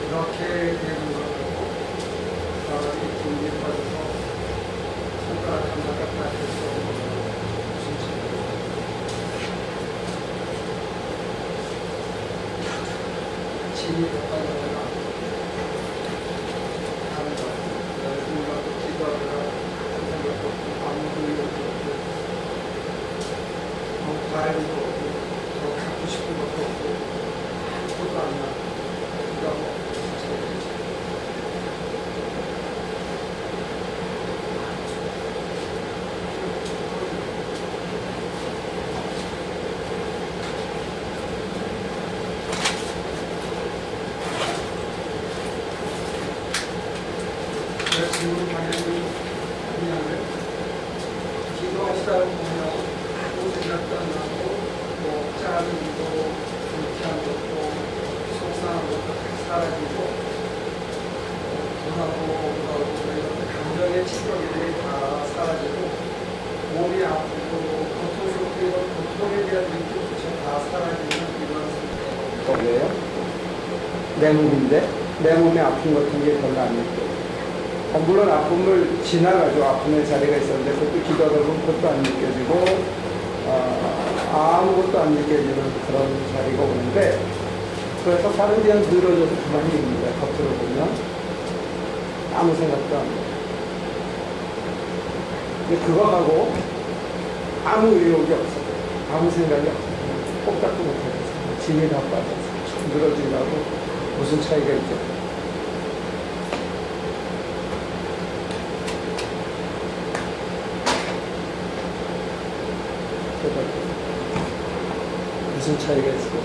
이렇게 되는 거고 사람이 등기에 빠져서 손가락 하나가 빠져서 무슨 짐이 빠져나 하는 거 누구라도 기도하거나 한 생각도 없고 아무도 이렇게 없고 바람도 없고 더 갖고 싶은 것도 없고 아무것도 안 나. 그가 뭐 지금 당연히 그냥 기도하시다 보면 아무 생각도 안 나고 뭐 짜증도 불쾌한 것도 속상한 것도 다 사라지고 분하고 이런 감정의 찌꺼기들이 다 사라지고 몸이 아프고 고통스럽고 이런 고통에 대한 느낌조차 다 사라지는 이런 상태예요. 내 몸인데 내 몸에 아픈 같은 게 별로 안 느껴요. 물론 아픔을 지나가지고 아픔의 자리가 있었는데 그것도 기도하다 보면 그것도 안 느껴지고 아무것도 안 느껴지는 그런 자리가 오는데 그래서 사람이 그냥 늘어져서 그만 입니다. 겉으로 보면 아무 생각도 안 해요. 근데 그거하고 아무 의욕이 없어요. 아무 생각이 없어요. 꼼짝도 못하겠어요. 짐이 다 빠져서 늘어지려고 무슨 차이가 있죠? 무슨 차이가 있을까요?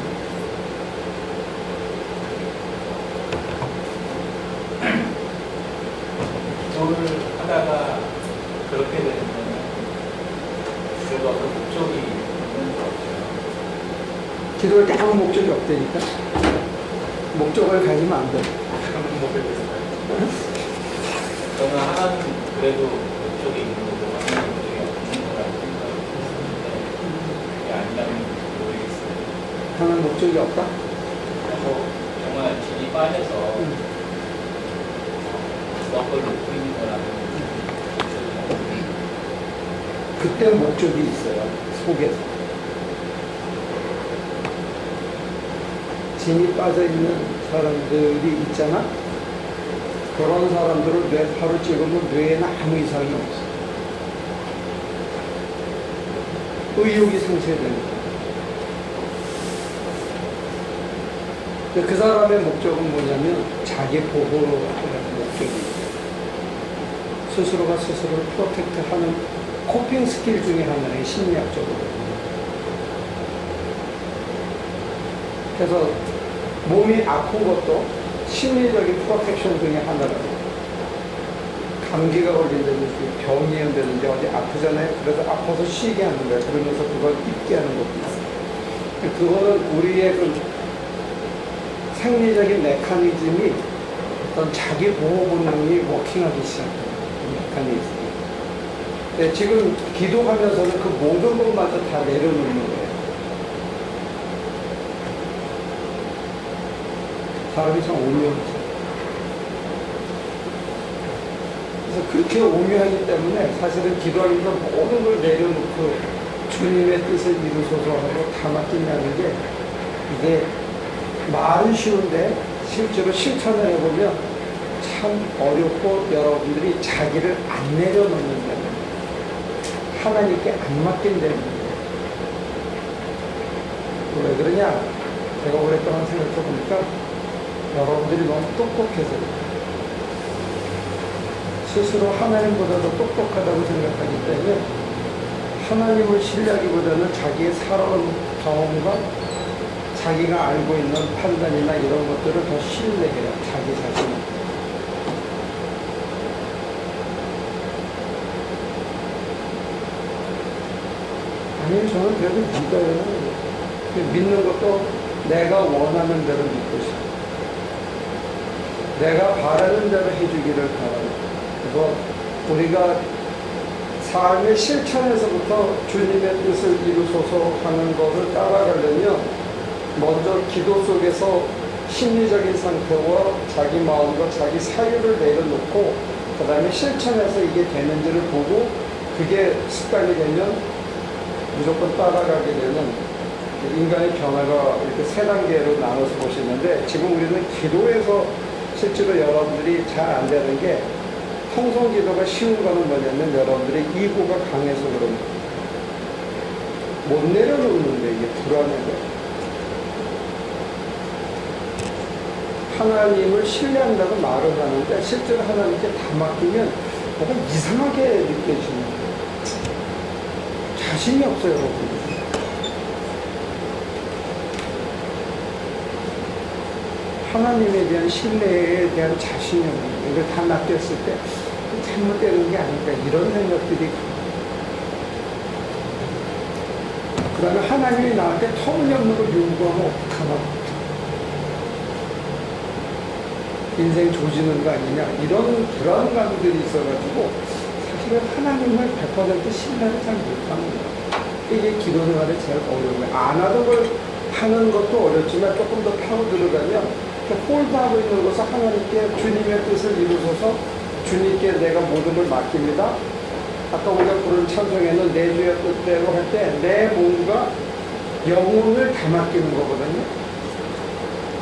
기도를 하다가 그렇게 되는 거는 그래도 어떤 목적이 있는 것 같아요. 기도할 때 아무 목적이 없다니까? 목적을 가지면 안 돼. 그런 목적이 있어요. 저는 하나는 그래도 목적이 있는 거고 하나는 목적이 없는 거라고 생각했는데 그게 아니라면 모르겠어요. 하나는 목적이 없다? 그래서 정말 진이 빠져서 그걸 놓고 있는 거라면 그때 목적이 있어요. 속에서. 진이 빠져있는 사람들이 있잖아? 그런 사람들을 뇌파로 찍으면 뇌에는 아무 이상이 없어. 의욕이 상쇄되는 거야. 근데 그 사람의 목적은 뭐냐면 자기 보호라는 목적이 있어요. 스스로가 스스로를 프로텍트하는 코핑 스킬 중에 하나의 심리학적으로. 그래서 몸이 아픈 것도 심리적인 프로텍션 중에 하나라고. 감기가 걸린다든지 병이 온다든지 어디 아프잖아요. 그래서 아파서 쉬게 하는 거예요. 그러면서 그걸 잊게 하는 것도 있어요. 그거는 우리의 그 생리적인 메커니즘이 어떤 자기 보호 본능이 워킹하기 시작해요. 메커니즘이. 네, 지금 기도하면서는 그 모든 것마저 다 내려놓는 거예요. 사람이 참 오묘하죠. 그래서 그렇게 오묘하기 때문에 사실은 기도하면서 모든 걸 내려놓고 주님의 뜻을 이루소서 하고 다 맡긴다는 게 이게 말은 쉬운데 실제로 실천을 해보면 참 어렵고 여러분들이 자기를 안 내려놓는다는 하나님께 안 맡긴다는 거예요. 왜 그러냐? 제가 오랫동안 생각해보니까 여러분들이 너무 똑똑해서 스스로 하나님보다도 똑똑하다고 생각하기 때문에 하나님을 신뢰하기보다는 자기의 살아온 경험과 자기가 알고 있는 판단이나 이런 것들을 더 신뢰해요. 자기 자신을. 아니, 저는 그래도 믿어요. 믿는 것도 내가 원하는 대로 믿고 싶어요. 내가 바라는 대로 해주기를 바라요. 그리고 우리가 삶의 실천에서부터 주님의 뜻을 이루소서 하는 것을 따라가려면 먼저 기도 속에서 심리적인 상태와 자기 마음과 자기 사유를 내려놓고 그 다음에 실천해서 이게 되는지를 보고 그게 습관이 되면 무조건 따라가게 되는 인간의 변화가 이렇게 세 단계로 나눠서 보시는데 지금 우리는 기도에서 실제로 여러분들이 잘 안 되는 게 통성 기도가 쉬운 거는 뭐냐면 여러분들의 이고가 강해서 그런 못 내려놓는데 이게 불안해요. 하나님을 신뢰한다고 말을 하는데 실제로 하나님께 다 맡기면 뭔가 이상하게 느껴지는 거예요. 자신이 없어요, 여러분. 하나님에 대한 신뢰에 대한 자신이 없는 거예요. 이걸 다 맡겼을 때 잘못되는 게 아닐까 이런 생각들이 그 다음에 하나님이 나한테 터무니없는 걸 요구하면 어떡하나 인생 조지는 거 아니냐 이런 불안감들이 있어가지고 사실은 하나님을 100% 신뢰를 잘 못하는 거예요. 이게 기도 생활에 제일 어려운 거예요. 안 하던 걸 하는 것도 어렵지만 조금 더 파고 들어가면 홀드하고 있는 것을 하나님께 주님의 뜻을 이루소서 주님께 내가 모든 걸 맡깁니다. 아까 우리가 부른 찬송에는 내 주의 뜻대로 할 때 내 몸과 영혼을 다 맡기는 거거든요.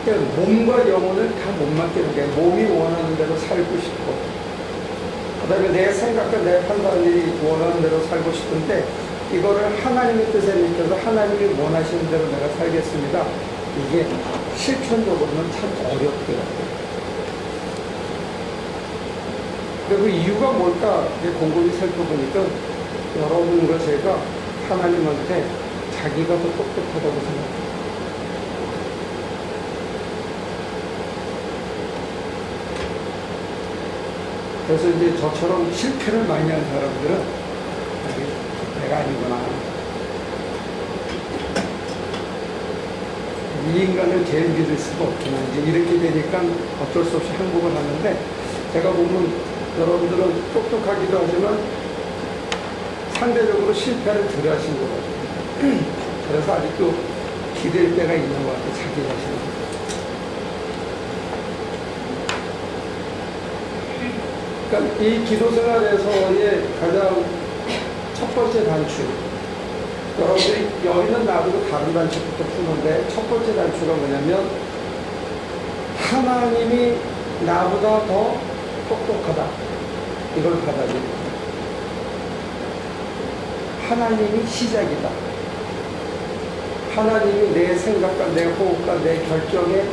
그러니까 몸과 영혼을 다 못 맡기는 게 몸이 원하는 대로 살고 싶고 그 다음에 내 생각과 내 판단이 원하는 대로 살고 싶은데 이거를 하나님의 뜻에 밑에서 하나님이 원하시는 대로 내가 살겠습니다. 이게 실천적으로는 참 어렵더라고요. 그리고 이유가 뭘까 곰곰이 살펴보니까 여러분과 제가 하나님한테 자기가 더 똑똑하다고 생각해요. 그래서 이제 저처럼 실패를 많이 한 사람들은 내가 아니구나. 이 인간을 제일 믿을 수가 없구나. 이제 이렇게 되니까 어쩔 수 없이 항복을 하는데 제가 보면 여러분들은 똑똑하기도 하지만 상대적으로 실패를 덜 하신 것 같아요. 그래서 아직도 기댈 때가 있는 것 같아요. 자기 자신을. 그러니까 이 기도 생활에서의 가장 첫 번째 단추. 여러분들이 여기는 놔두고 다른 단추부터 푸는데 첫 번째 단추가 뭐냐면 하나님이 나보다 더 똑똑하다. 이걸 받아들여요. 하나님이 시작이다. 하나님이 내 생각과 내 호흡과 내 결정의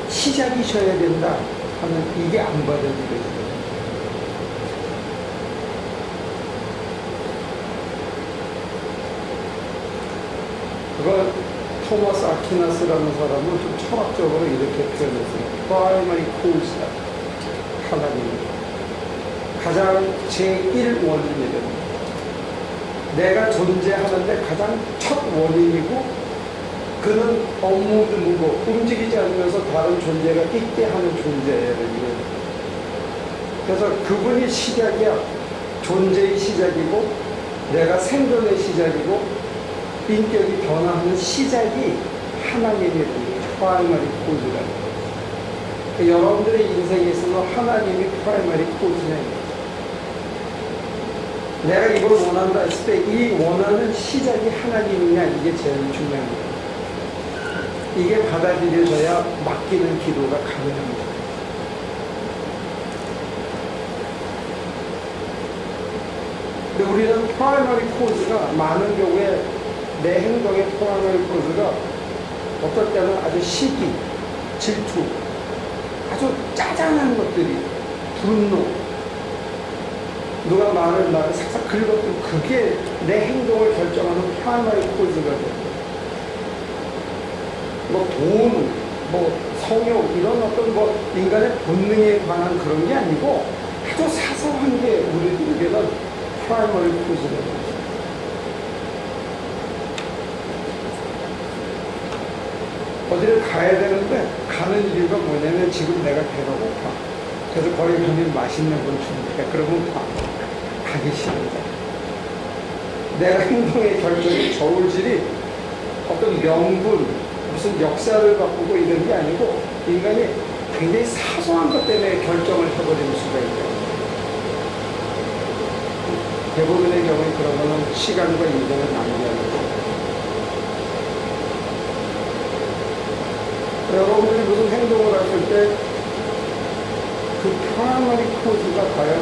시작이셔야 된다 하는 이게 안 받아들여져요. 그걸 토마스 아퀴나스라는 사람은 좀 철학적으로 이렇게 표현했어요. Primary cause다. 하나님. 가장 제1 원인이거든요. 내가 존재하는데 가장 첫 원인이고 그는 업무드무고 움직이지 않으면서 다른 존재가 있게 하는 존재예요. 그래서 그분이 시작이야. 존재의 시작이고 내가 생존의 시작이고 인격이 변화하는 시작이 하나님의 프라이머리 코즈라는 거예요. 여러분들의 인생에 있어서 하나님이 프라이머리 코즈는 내가 이걸 원한다 했을 때 이 원하는 시작이 하나님이냐 이게 제일 중요한 거예요. 이게 받아들여져야 맡기는 기도가 가능합니다. 근데 우리는 프라이머리 코즈가 많은 경우에 내 행동의 프라이머리 코즈가 어떨 때는 아주 시기, 질투, 아주 짜잔한 것들이 분노, 누가 나를 삭삭 긁어도 그게 내 행동을 결정하는 프라이머리 코즈가 돼요. 뭐 돈, 뭐 성욕 이런 어떤 뭐 인간의 본능에 관한 그런 게 아니고 아주 사소한 게 우리들에게는 프라이머리 코즈가 돼요. 어디를 가야 되는데 가는 이유가 뭐냐면 지금 내가 배가 고파. 그래서 거기 가면 맛있는 걸 주니까 그러면 가기 싫은데 내가 행동의 결정이 저울질이 어떤 명분 무슨 역사를 바꾸고 이런 게 아니고 인간이 굉장히 사소한 것 때문에 결정을 해버리는 수가 있다. 대부분의 경우에 그런 거는 시간과 인생을 낭비하는 거예요. 여러분들이 무슨 행동을 하실 때 그 평안의 코드가 과연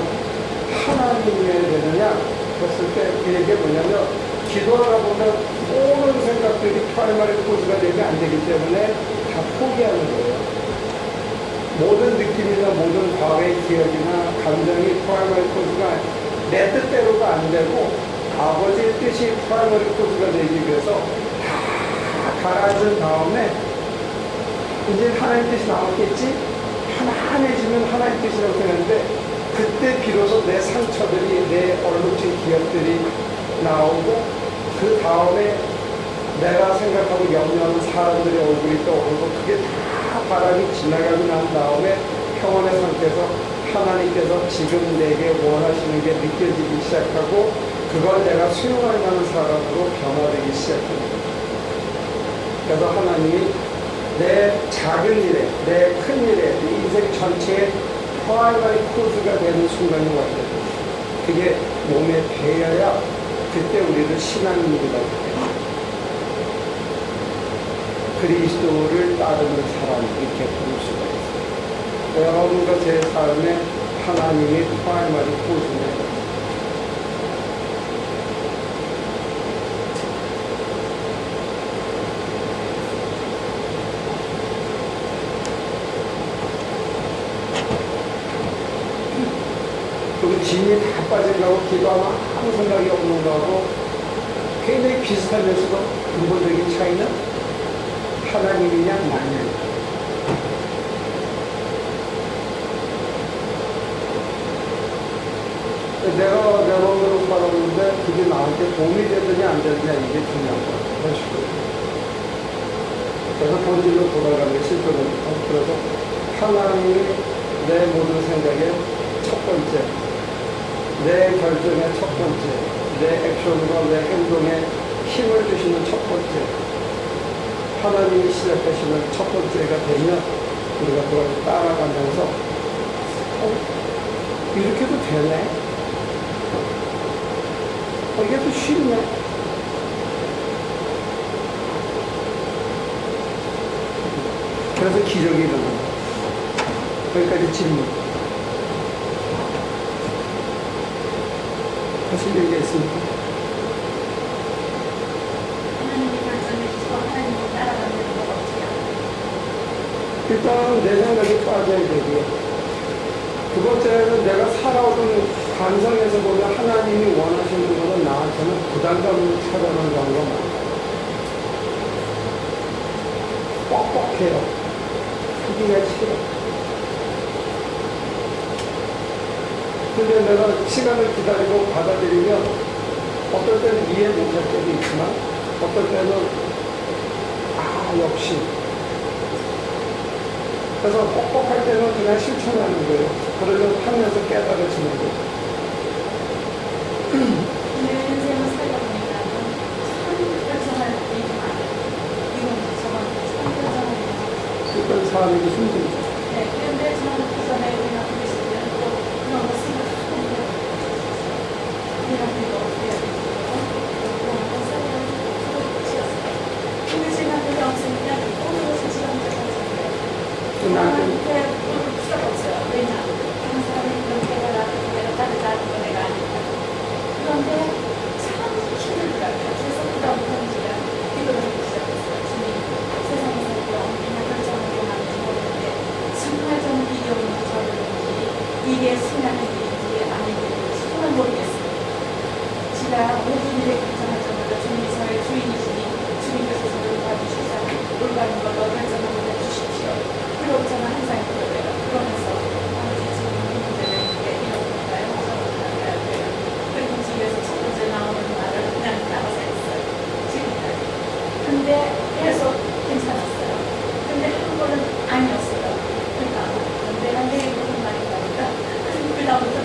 하나님이어야 되느냐 했을 때 그 얘기가 뭐냐면 기도하다 보면 모든 생각들이 평안의 코드가 되면 안 되기 때문에 다 포기하는 거예요. 모든 느낌이나 모든 과거의 기억이나 감정이 평안의 코드가 내 뜻대로가 안 되고 아버지의 뜻이 평안의 코드가 되기 위해서 다 가라앉은 다음에 이제 하나님 뜻이 나왔겠지? 하나해지면 하나님 뜻이라고 생각하는데 그때 비로소 내 상처들이 내 얼룩진 기억들이 나오고 그 다음에 내가 생각하고 염려하는 사람들의 얼굴이 떠오르고 그게 다 바람이 지나가고 난 다음에 평온의 상태에서 하나님께서 지금 내게 원하시는 게 느껴지기 시작하고 그걸 내가 수용할 만한 사람으로 변화되기 시작합니다. 그래서 하나님이 내 작은 일에, 내 큰 일에, 내 인생 전체에 평안의 코드가 되는 순간이 왔거든요. 그게 몸에 배어야 그때 우리를 신앙인이라고 해요. 그리스도를 따르는 사람 이렇게 부를 수가 있어요. 여러분과 제 삶에 하나님이 평안의 코드네요. 그리고 진이 다 빠진 거하고 기도하면 아무 생각이 없는 거하고 굉장히 비슷하면서도 근본적인 차이는 하나님이냐 나냐. 내가 내 마음대로 살았는데 그게 나한테 도움이 되느냐 안 되느냐 이게 중요한 거야. 그래서 본질로 돌아가는 게 실존입니다. 그래서 하나님이 내 모든 생각의 첫 번째 내 결정의 첫 번째, 내 액션과 내 행동에 힘을 주시는 첫 번째, 하나님이 시작하시는 첫 번째가 되면 우리가 그걸 따라가면서 이렇게도 되네? 이게 또 쉽네? 그래서 기적이 일어납니다. 거기까지 질문. 하실 얘기가 있습니까? 하나님이 결정해주시고 하나님을 따라가는 건 어떻게 할까요? 일단 내 생각이 빠져야 되고요. 두 번째는 내가 살아오던 감성에서 보면 하나님이 원하시는 것은 나한테는 부담감을 찾아오는 경우가 많아요. 뻑뻑해요. 하기가 싫어. 근데 내가 시간을 기다리고 받아들이면 어떨 때는 이해 못할 때도 있지만 어떨 때는 역시 그래서 뻑뻑할 때는 그냥 실천하는 거예요. 그러면 하면서 깨달아지는 거예요. 근데 인생을 살다 보니까 참 결정할 일이 많아요. 이건 저건 참 결정할 일이 많아요. 그런 사람이 힘들죠. 네, 그런데 저는 그 전에 우리가 그랬을 때는 또 그런 거 생각하고 이런 일도 어떻게 해야 되지? 그런 거 생각하고 지었어요. 근데 제가 그게 없으니까 오늘 시간까지 나한테 볼 필요가 없어요. 왜냐? 다른 사람이 그렇게 해라, 내가 다르다는 거 내가 아니까. 그런데 참 힘들더라고요. 그래서 그다음부터 제가 기도를 하기 시작했어요. 주님, 세상에서 어디나 결정하게 하는지 모르는데 정말 저는 이겨오는 저들인지 이게 신앙의 일인지 아닌지 정말 모르겠어요. 제가 모든 일에 결정할 때마다 주님이 저의 주인이시니 주님께서 저를 도와주시자 올바른 걸로 결정하게 해주십시오. 그리고 저는 항상 그래요. 그러면서 아버지 지금 이 문제를 이렇게 이렇게가요? 저렇게가요? 그리고 집에서 첫 번째 나오는 말을 그냥 따라서 했어요. 지금까지. 근데 계속 괜찮았어요. 근데 한 번은 아니었어요. 그러니까 내가 내일 무슨 말인가 보다. 그다음부터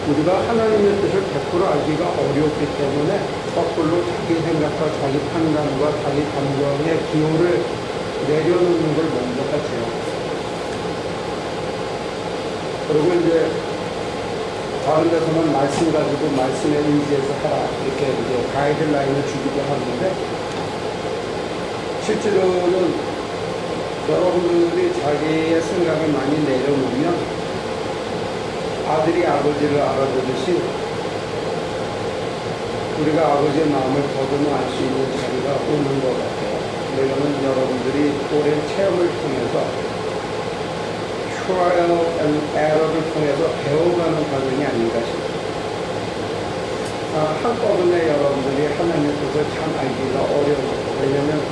우리가 하나님의 뜻을 100% 알기가 어렵기 때문에 거꾸로 자기 생각과 자기 판단과 자기 감정의 기호를 내려놓는 걸 먼저 하죠. 그리고 이제 다른 데서는 말씀 가지고 말씀에 의지해서 하라 이렇게 이제 가이드라인을 주기도 하는데 실제로는 여러분들이 자기의 생각을 많이 내려놓으면 아들이 아버지를 알아보듯이 우리가 아버지의 마음을 더듬어 알 수 있는 자리가 오는 것 같아요. 왜냐하면 여러분들이 오랜 체험을 통해서 trial and error를 통해서 배워가는 과정이 아닌가 싶어요. 한꺼번에 여러분들이 하나님의 뜻을 참 알기가 어려워요. 왜냐하면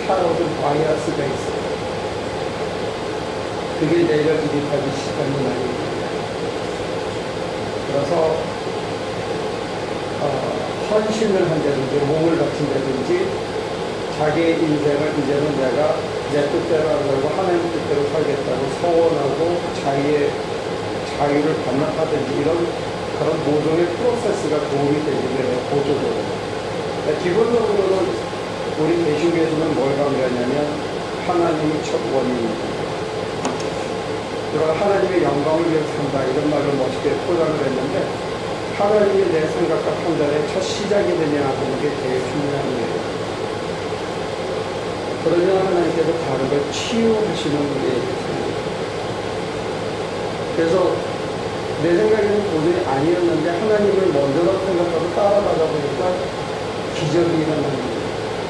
살아오던 바이어스가 있어요. 그게 내려지기까지 시간이 많이 걸려요. 그래서 헌신을 한다든지 몸을 바친다든지 자기의 인생을 이제는 내가 내 뜻대로 안 살고 하나님 뜻대로 살겠다고 서원하고 자유를 반납하든지 이런 그런 모종의 프로세스가 도움이 되기는 해요. 보조적으로. 그러니까 기본적으로는 우리 개신교에서는 뭘 강조하냐면 하나님이 첫 원인입니다. 그러니까 하나님의 영광을 위해서 산다 이런 말을 멋있게 포장을 했는데 하나님이 내 생각과 판단의 첫 시작이 되냐 하는 게 제일 중요한 거예요. 그러면 하나님께서 다른 걸 치유하시는 거예요. 그래서 내 생각에는 도저히 아니었는데 하나님을 먼저라고 생각하고 따라가다 보니까 기적이 일어나는 거예요.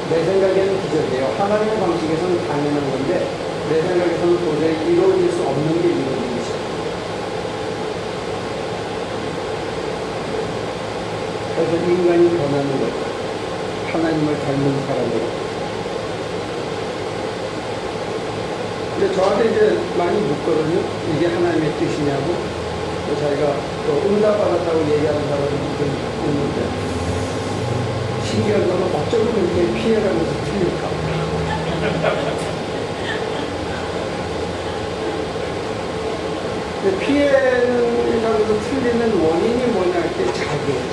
내 생각에는 기적이에요. 하나님의 방식에서는 당연한 건데 내 생각에서는 도저히 이루어질 수 없는 게 이루어지죠. 그래서 인간이 변하는 거예요. 하나님을 닮는 사람으로. 근데 저한테 이제 많이 묻거든요. 이게 하나님의 뜻이냐고. 자기가 또 응답받았다고 얘기하는 사람이 있는데 신기한 거는 어쩌면 이렇게 피해가면서 틀릴까. 근데 피해가면서 틀리는 원인이 뭐냐 할 때 자기예요.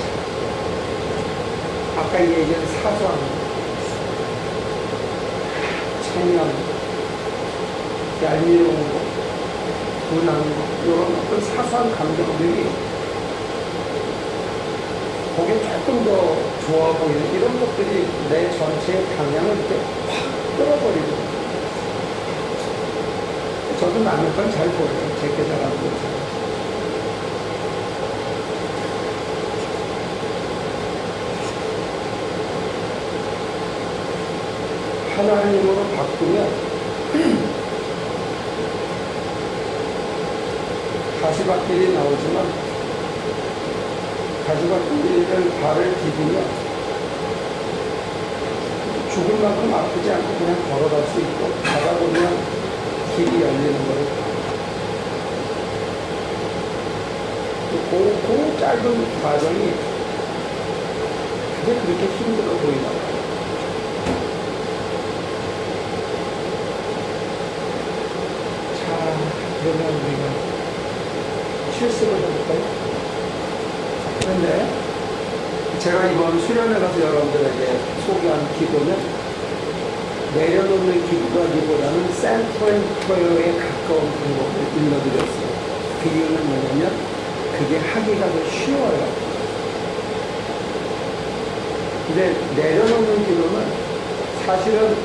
아까 얘기한 사소한 청년 얄미운 거, 분한 거, 이런 어떤 사소한 감정들이 거기에 조금 더 좋아 보이는 이런 것들이 내 전체의 방향을 이렇게 확 끌어버리고 저도 남의 건 잘 보여요. 제게 잘안 보여요. 하나님으로 바꾸면 가시밭길이 나오지만 가시밭길을 발을 디디면 죽을 만큼 아프지 않고 그냥 걸어갈 수 있고 가다 보면 길이 열리는 거예요. 그 짧은 과정이 그게 그렇게 힘들어 보이나 봐요. 자, 그러면 우리가 실습을 해볼까요? 그런데 제가 이번 수련회 가서 여러분들에게 소개한 기도는 내려놓는 기도하기보다는 센트럴 프레어에 가까운 방법을 일러드렸어요. 그 이유는 뭐냐면 그게 하기가 더 쉬워요. 근데 내려놓는 기도는 사실은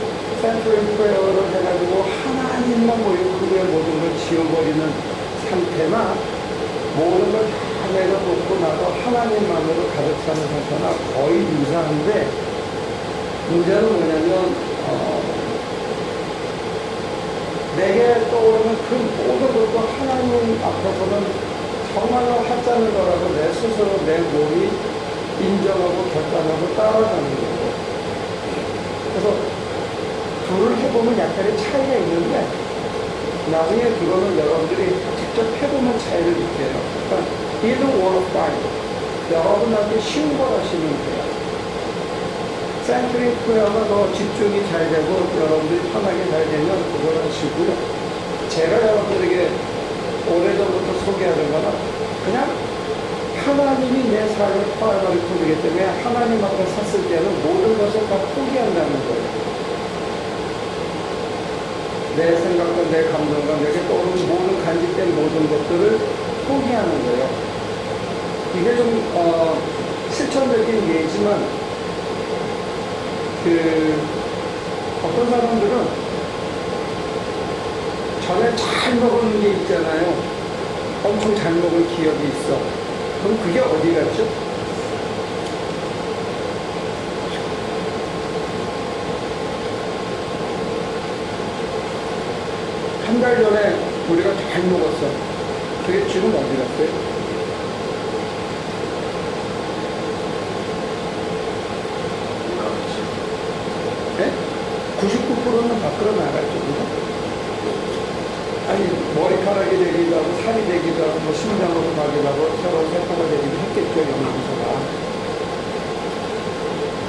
센트럴 프레어를 해가지고 하나님만 모이고 그 외의 모든 걸 지워버리는 상태나 모든 걸 다 내려놓고 나서 하나님만으로 가득 차는 상태나 거의 유사한데 문제는 뭐냐면 내게 떠오르는 그 모든 것도 하나님 앞에서는 정말로 하찮은 거라고 내 스스로 내 몸이 인정하고 결단하고 따라가는 거고 그래서 둘을 해보면 약간의 차이가 있는데 나중에 그거는 여러분들이 직접 해보면 차이를 느껴요. 그러니까 either one of five. 여러분한테 쉬운 걸 하시면 돼요. 센트리 프레어가 더 집중이 잘 되고 여러분들이 편하게 잘 되면 그걸 하시고요. 제가 여러분들에게 오래전부터 소개하는 거는 그냥 하나님이 내 삶을 포함하기 되기 때문에 하나님 앞에 섰을 때는 모든 것을 다 포기한다는 거예요. 내 생각과 내 감정과 내게 떠오르는 모든 간직된 모든 것들을 포기하는 거예요. 이게 좀 실천적인 예지만 어떤 사람들은 전에 잘 먹은 게 있잖아요. 엄청 잘 먹은 기억이 있어. 그럼 그게 어디 갔죠? 한 달 전에 우리가 잘 먹었어. 그게 지금 어디 갔어요? 네? 99%는 밖으로 나갈 정도? 아니, 머리카락이 되기도 하고, 살이 되기도 하고, 뭐 심장으로 가기도 하고, 서로 세포가 되기도 했겠죠, 영양소가.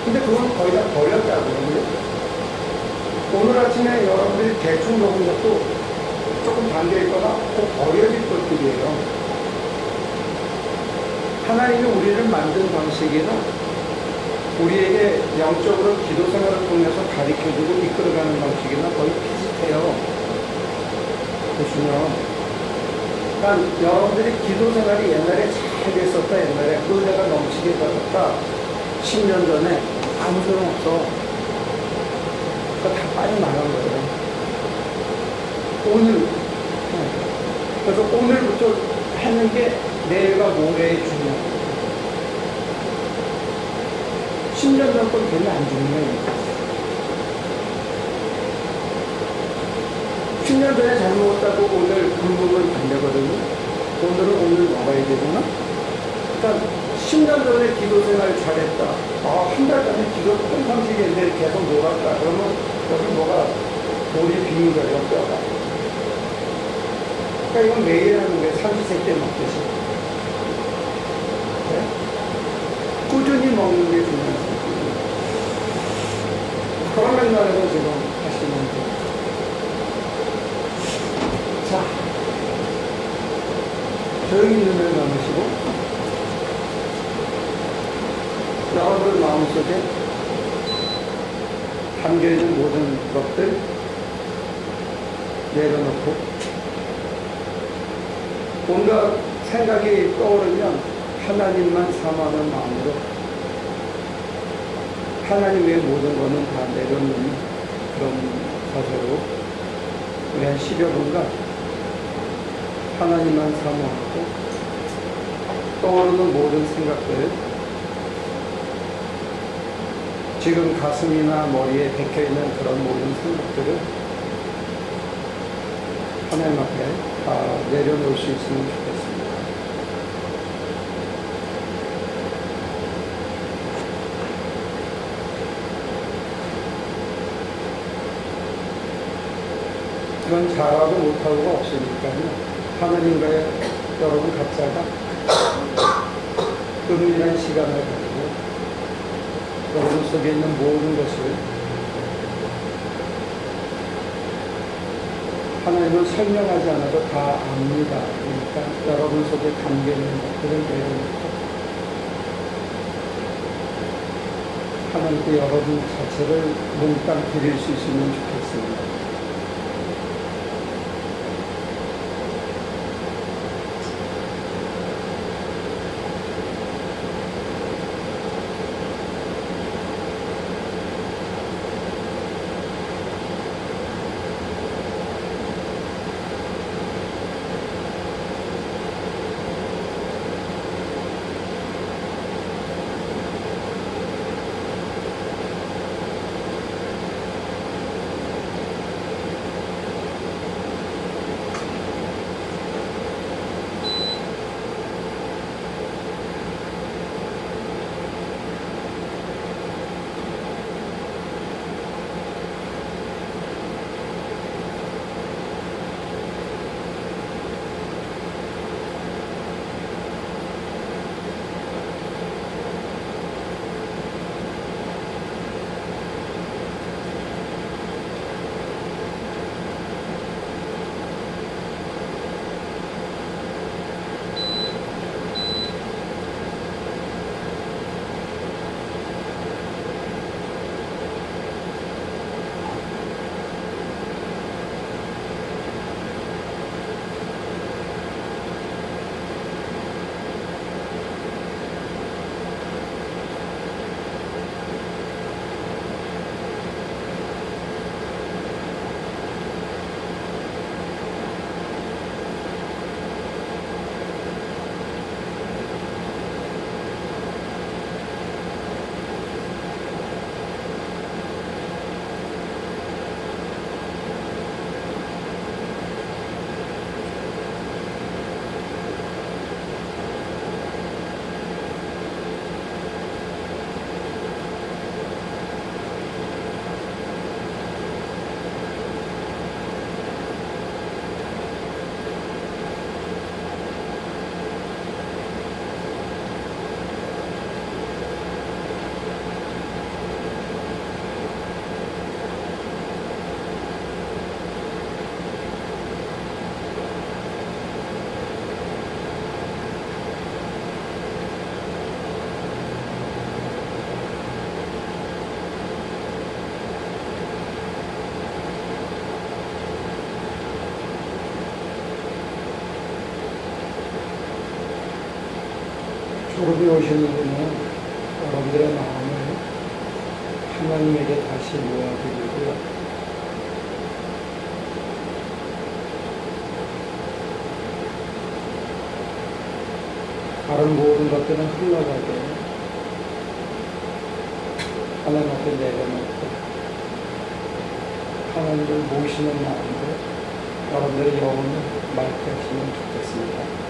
근데 그건 거의 다 버렸다고요. 오늘 아침에 여러분들이 대충 먹은 것도 조금 담겨있거나 꼭 버려질 것들이에요. 하나님이 우리를 만든 방식이나 우리에게 영적으로 기도 생활을 통해서 가르쳐주고 이끌어가는 방식이나 거의 비슷해요. 보시면. 그러니까 여러분들이 기도 생활이 옛날에 잘 됐었다, 옛날에 은혜가 넘치게 받았다. 10년 전에 아무 소용 없어. 그거 다 빠져나간 거예요. 오늘. 그래서 오늘부터 하는 게 내일과 모레의 중요해요. 10년 전 건 괜히 안 중요해요. 10년 전에 잘 먹었다고 오늘 굶으면 안 되거든요. 오늘은 오늘 먹어야 되구나. 그러니까 10년 전에 기도 생활 잘했다. 한 달 전에 기도 평상시 했는데 계속 녹았다. 그러면 여기 뭐가 돌이 비는 거예요, 뼈가. 그러니까 이건 매일 하는 거예요. 삼시세끼 먹듯이. 네? 꾸준히 먹는 게 중요해요. 그런 맥락에서 지금 하시면 돼요. 자, 조용히 눈을 감으시고 여러분 마음속에 담겨있는 모든 것들 내려놓고 온갖 생각이 떠오르면 하나님만 사모하는 마음으로 하나님 외의 모든 것은 다 내려놓는 그런 자세로 우리 한 10여 분간 하나님만 사모하고 떠오르는 모든 생각들 지금 가슴이나 머리에 박혀있는 그런 모든 생각들을 하나님 앞에 다 내려놓을 수 있으면 좋겠습니다. 그건 잘하고 못하고가 없으니까요. 하나님과의 여러분 각자가 은밀한 시간을 가지고 여러분 속에 있는 모든 것을 하나님은 설명하지 않아도 다 압니다. 그러니까 여러분 속에 담겨있는 것들을 내려놓고 하나님께 여러분 자체를 몽땅 드릴 수 있으면 좋겠습니다. 졸업이 오시는 분은 여러분들의 마음을 하나님에게 다시 모아드리고요. 다른 모든 것들은 흘러가게 하나님 앞에 내려놓고 하나님을 모시는 마음으로 여러분들의 영혼을 맑게 하시면 좋겠습니다.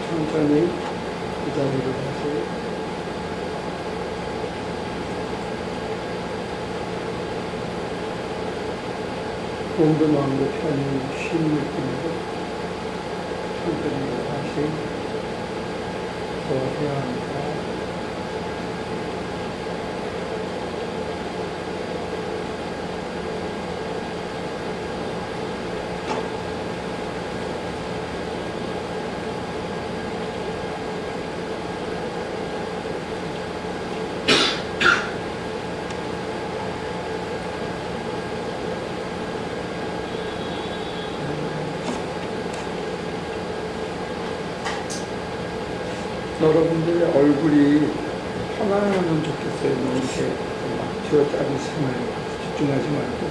천천히 그 자리로 다시 몸도 마음도 편히 쉰 느낌으로 천천히 다시 더 해야 합니다. 여러분들의 얼굴이 편안하면 좋겠어요. 너무 이렇게 막 쥐어짜린 삶을 집중하지 말고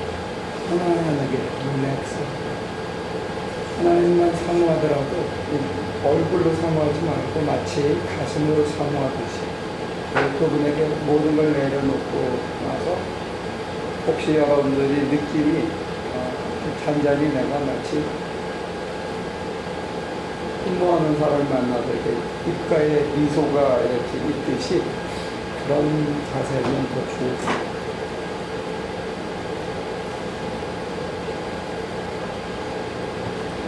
편안하게 릴렉스. 하나님만 사모하더라도 얼굴로 사모하지 말고 마치 가슴으로 사모하듯이 그분에게 모든 걸 내려놓고 나서 혹시 여러분들이 느낌이 잔잔히 내가 마치 근무하는 사람을 만나서 이렇게 입가에 미소가 이렇게 있듯이 그런 자세는 더 좋고.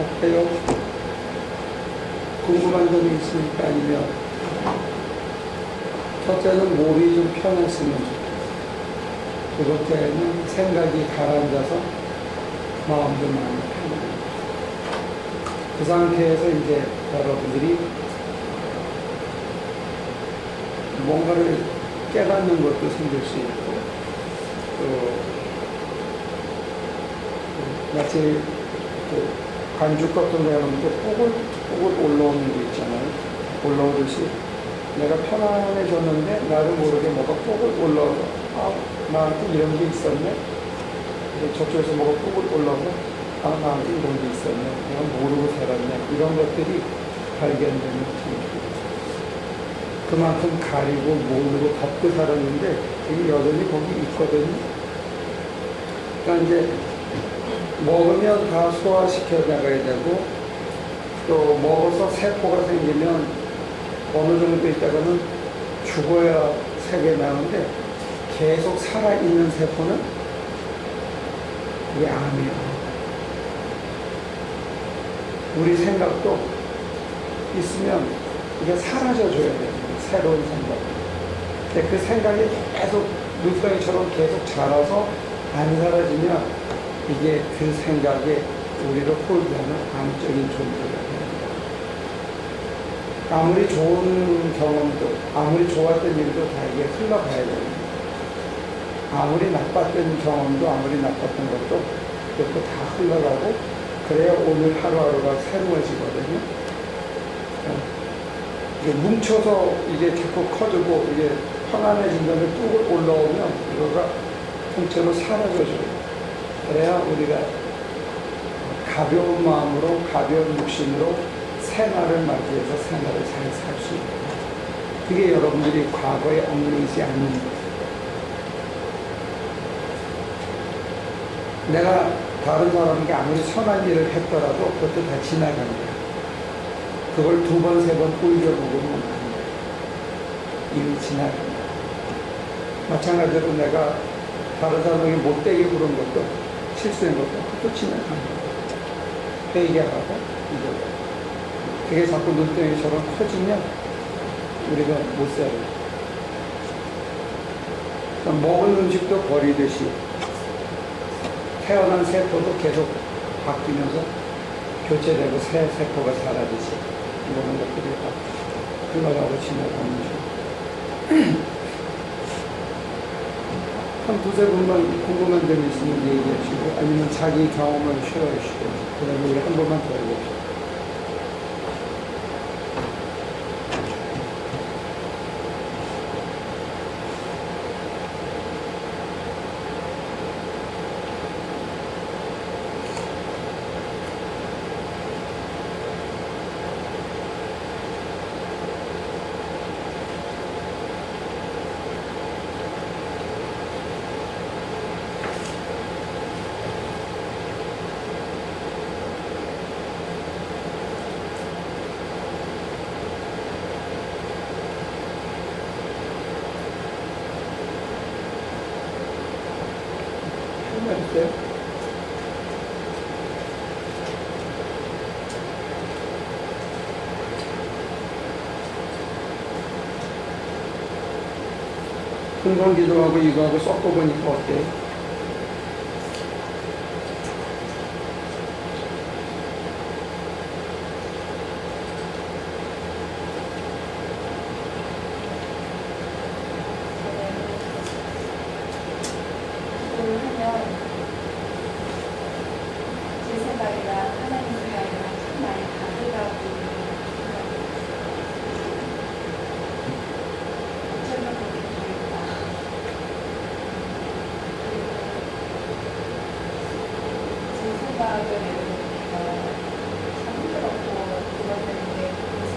어때요? 궁금한 점이 있습니까? 아니면 첫째는 몸이 좀 편했으면 좋겠어요. 두 번째는 생각이 가라앉아서 마음도 많이 편해요. 그 상태에서 이제 여러분들이 뭔가를 깨닫는 것도 생길 수 있고, 또 마치 반죽 같은 거 하면 뽀글 올라오는 게 있잖아요. 올라오듯이 내가 편안해졌는데 나를 모르게 뭐가 뽀글 올라와서 나한테 이런 게 있었네. 저쪽에서 뭐가 뽀글 올라와서 나한테 이런 게 있었네. 내가 모르고 살았네. 이런 것들이 발견되는 참 그만큼 가리고 모르고 덮고 살았는데 이게 여전히 거기 있거든요. 그러니까 이제 먹으면 다 소화시켜 나가야 되고 또 먹어서 세포가 생기면 어느 정도 있다가는 죽어야 세계 나오는데 계속 살아있는 세포는 이게 암이에요. 우리 생각도 있으면 이게 사라져줘야 돼요. 새로운 생각. 근데 그 생각이 계속 눈덩이처럼 계속 자라서 안 사라지면 이게 그 생각에 우리를 홀드하는 암적인 존재가 됩니다. 아무리 좋은 경험도, 아무리 좋았던 일도 다 이게 흘러가야 됩니다. 아무리 나빴던 경험도, 아무리 나빴던 것도 그것도 다 흘러가고 그래야 오늘 하루하루가 새로워지거든요. 이게 뭉쳐서 이게 자꾸 커지고 이게 편안해진 다음에 뚝 올라오면 이거가 통째로 사라져줘요. 그래야 우리가 가벼운 마음으로 가벼운 육신으로 새날을 맞이해서 새날을 잘 살 수 있다. 그게 여러분들이 과거에 얽매이지 않는 거예요. 내가 다른 사람에게 아무리 선한 일을 했더라도 그것도 다 지나갑니다. 그걸 두 번, 세 번 올려보고는 안 돼요. 이미 지나갑니다. 마찬가지로 내가 다른 사람에게 못되게 부른 것도 실수한 것도 그것도 지나갑니다. 회개하고 이제 그게 자꾸 눈덩이처럼 커지면 우리가 못 살아요. 그러니까 먹은 음식도 버리듯이 태어난 세포도 계속 바뀌면서 교체되고 새 세포가 사라지지 이런 것들이 다 흘러가고 지나가는 중. 한 두세 분만 궁금한 점이 있으면 얘기하시고 아니면 자기 경험을 쉐어하시고 그 다음에 우리 한 번만 더 해봅시다. 흥번기도하고 이거하고 섞어보니까 어때? 기도를 하면 제 생각이랑 하나님 생각이랑 참 많이 다르다고 어쩌면 그렇게 보일까. 제 생각을 참 힘들었고 그랬는데 그래서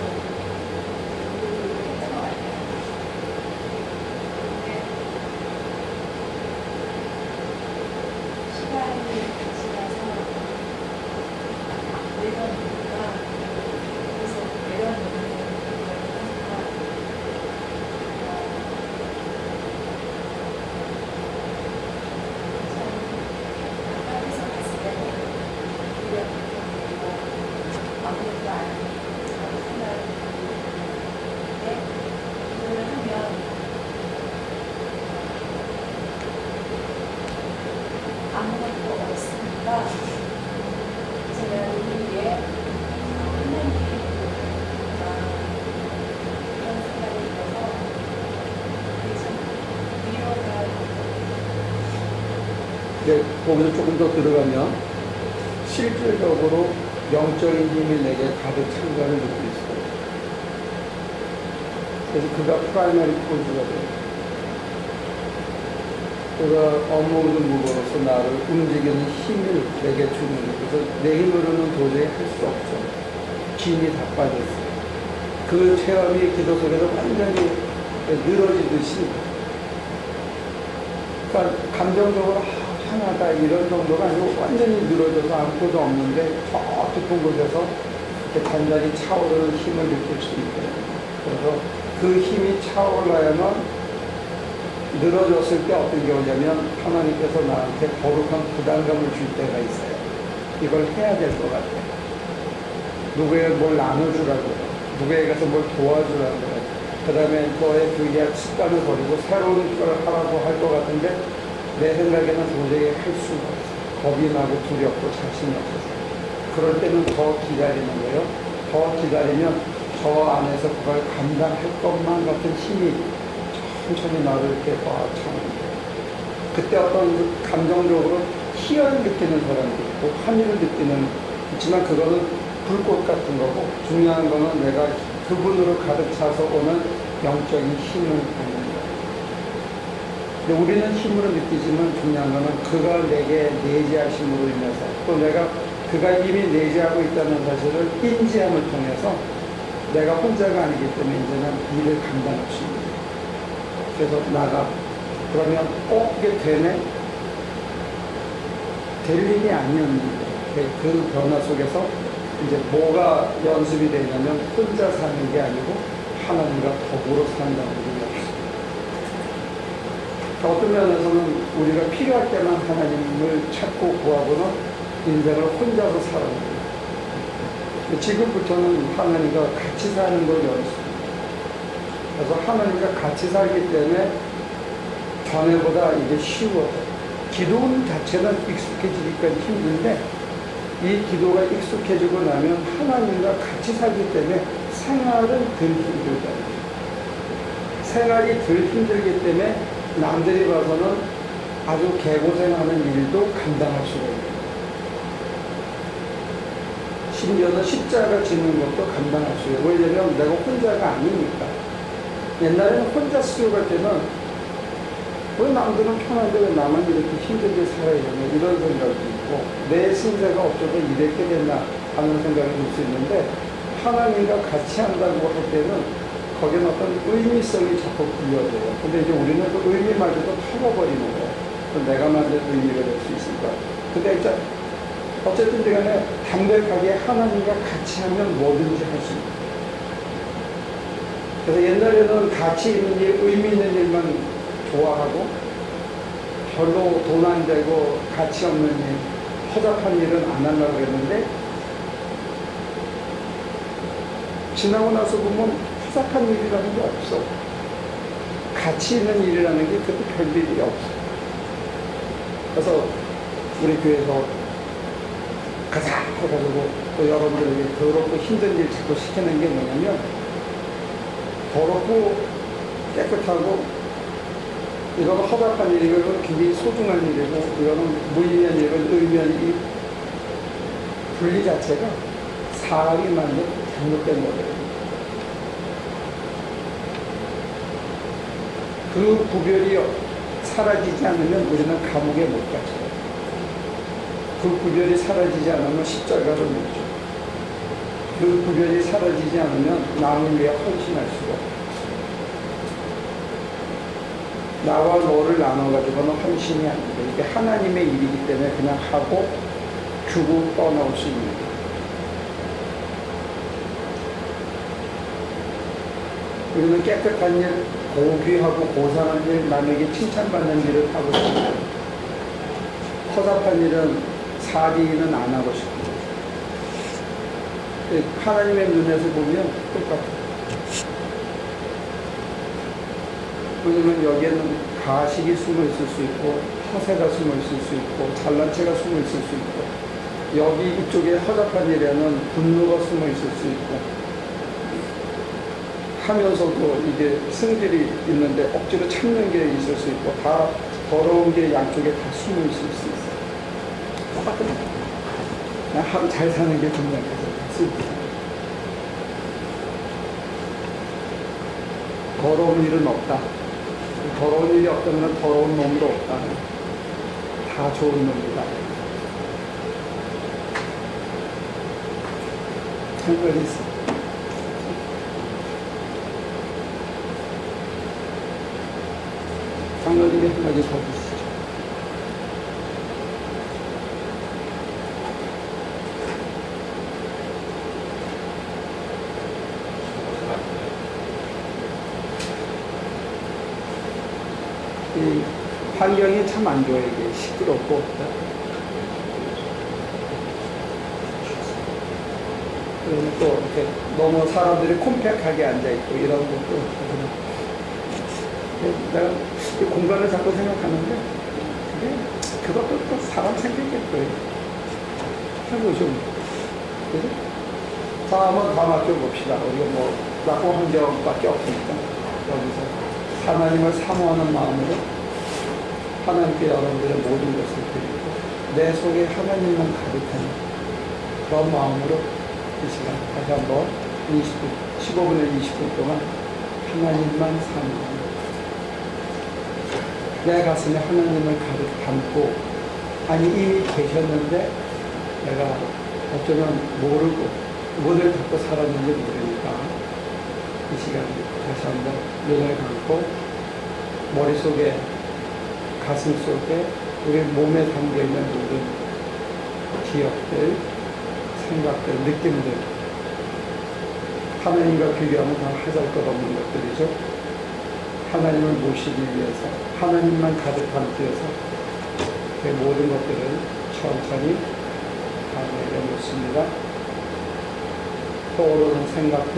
했던 것 같아요. 근데 시간이 지나서 내려놓으니까 그래서 내려놓는 걸 하니까 참 바깥에서 봤을 때는 이런 느낌이고 아무것도 아니라고 생각을 했는데 이걸 하면 아무것도 없으니까 제가 우리에게 하나님이 이런 생각이 들어서 그게 참 위로가 근데 거기서 조금 더 들어가면 실질적으로 영적인 힘이 내게 가득 찬 것을 느낄 수 있어요. 그래서 그가 프라이머리 포즈가 돼요. 그가 업무도 무거워서 나를 움직이는 힘을 내게 주는 거예요. 그래서 내 힘으로는 도저히 할 수 없어. 힘이 다 빠졌어요. 그 체험이 기도 속에서 완전히 늘어지듯이, 그러니까 감정적으로 하나다 이런 정도가 아니고 완전히 늘어져서 아무것도 없는데 저 깊은 곳에서 이렇게 단단히 차오르는 힘을 느낄 수 있거든요. 그래서 그 힘이 차올라야만 늘어졌을 때 어떤 경우냐면 하나님께서 나한테 거룩한 부담감을 줄 때가 있어요. 이걸 해야 될 것 같아요. 누구에게 뭘 나눠주라고 해요. 누구에게 가서 뭘 도와주라고 해요. 그 다음에 너의 그 옛 습관을 버리고 새로운 걸 하라고 할 것 같은데 내 생각에는 도저히 할 수가 없어요. 겁이 나고 두렵고 자신이 없어서. 그럴 때는 더 기다리는 거예요. 더 기다리면 저 안에서 그걸 감당할 것만 같은 힘이 천천히 나를 이렇게 꽉 차는 거예요. 그때 어떤 감정적으로 희열을 느끼는 사람도 있고 환희를 느끼는 있지만 그거는 불꽃 같은 거고 중요한 거는 내가 그분으로 가득 차서 오는 영적인 힘을 보는 거예요. 근데 우리는 힘으로 느끼지만 중요한 거는 그가 내게 내재하심으로 인해서 또 내가 그가 이미 내재하고 있다는 사실을 인지함을 통해서 내가 혼자가 아니기 때문에 이제는 일을 감당할 수 있는 거예요. 그래서 나가 그러면 이게 되네? 될 일이 아니었는데 그 변화 속에서 이제 뭐가 연습이 되냐면 혼자 사는 게 아니고 하나님과 더불어 산다는 게 없어요. 어떤 면에서는 우리가 필요할 때만 하나님을 찾고 구하고는 인생을 혼자서 살아가는 거예요. 지금부터는 하나님과 같이 사는 걸 연습해요. 그래서 하나님과 같이 살기 때문에 전에보다 이게 쉬워요. 기도 자체는 익숙해지기까지 힘든데 이 기도가 익숙해지고 나면 하나님과 같이 살기 때문에 생활은 덜 힘들다. 생활이 덜 힘들기 때문에 남들이 봐서는 아주 개고생하는 일도 감당할 수가 있어요. 심지어는 십자가 지는 것도 감당할 수 있어요. 왜냐면 내가 혼자가 아니니까. 옛날에는 혼자 수요할 때는 왜 남들은 편한데 왜 나만 이렇게 힘들게 살아야 되나 이런 생각도 있고 내 신세가 어쩌다 이렇게 됐나 하는 생각이 들 수 있는데 하나님과 같이 한다고 할 때는 거기는 어떤 의미성이 자꾸 부여져요. 근데 이제 우리는 그 의미마저도 털어버리는 거예요. 내가 만든 의미가 될 수 있을까. 근데 이제 어쨌든 간에 담백하게 하나님과 같이 하면 뭐든지 할 수 있어요. 그래서 옛날에는 가치 있는 일, 의미 있는 일만 좋아하고 별로 돈 안 되고 가치 없는 일, 허접한 일은 안 하려고 했는데 지나고 나서 보면 허접한 일이라는 게 없어. 가치 있는 일이라는 게 그렇게 별일이 없어. 그래서 우리 교회에서 가자 해가지고 또 여러분들에게 더럽고 힘든 일 자꾸 시키는 게 뭐냐면, 더럽고 깨끗하고 이거는 허접한 일이고 굉장히 소중한 일이고, 이거는 무의미한 일이고 의미한 이 분리 자체가 사람이 만든 잘못된 거예요. 그 구별이 사라지지 않으면 우리는 감옥에 못 가죠. 그 구별이 사라지지 않으면 십자가를 못 줘. 그 구별이 사라지지 않으면 남을 위해 헌신할 수가 없어. 나와 너를 나눠가지고는 헌신이 안 돼. 이게 하나님의 일이기 때문에 그냥 하고 주고 떠나올 수 있는 거예요. 우리는 깨끗한 일, 고귀하고 고상한 일, 남에게 칭찬받는 일을 하고 싶어요. 허접한 일은 사리는 안 하고 싶어요. 하나님의 눈에서 보면 똑같아요. 왜냐면 여기에는 가식이 숨어 있을 수 있고, 허세가 숨어 있을 수 있고, 잘난 체가 숨어 있을 수 있고, 여기 이쪽에 허접한 일에는 분노가 숨어 있을 수 있고, 하면서도 이게 성질이 있는데 억지로 참는 게 있을 수 있고, 다 더러운 게 양쪽에 다 숨어 있을 수 있어요. 똑같은 거예요. 그냥 하루 잘 사는 게 중요해서. 더러운 일은 없다. 더러운 일이 없다면 더러운 놈도 없다. 다 좋은 놈이다. 상관이 있어. 장로님이 한마디 더 주시죠. 이 환경이 참 안 좋아요. 이게 시끄럽고. 그러면 또 이렇게 너무 사람들이 콤팩하게 앉아있고 이런 것도. 내가 이 공간을 자꾸 생각하는데, 그것도 또 사람 생각겠고요. 해보죠. 그죠? 자, 한번 다 맡겨봅시다. 우리가 뭐, 나고 한 적밖에 없으니까. 여기서. 하나님을 사모하는 마음으로 하나님께 여러분들의 모든 것을 드리고 내 속에 하나님만 가득한 그런 마음으로 이 시간 다시 한번 20분, 15분에서 20분 동안 하나님만 사모하는, 내 가슴에 하나님을 가득 담고, 아니 이미 계셨는데 내가 어쩌면 모르고 뭐를 갖고 살았는지 모르니까 이 시간 다시 한번 눈을 감고 머릿속에, 가슴 속에, 우리 몸에 담겨있는 모든 기억들, 생각들, 느낌들, 하나님과 비교하면 다 하잘것없는 것들이죠. 하나님을 모시기 위해서, 하나님만 가득 담기 위해서 그 모든 것들을 천천히 다 내려놓습니다. 떠오르는 생각들,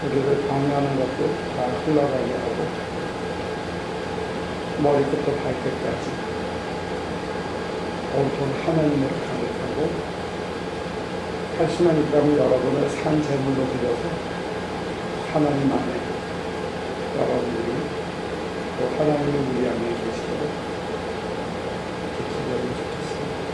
우리를 방해하는 것들 다 흘러가게 하고, 머리부터 발끝까지 온통 하나님으로 가득하고, 할 수만 있다면 여러분을 산 제물로 드려서 하나님 안에 여러분들이 또 하나님이 우리 안에 계시도록 기도하면 좋겠습니다.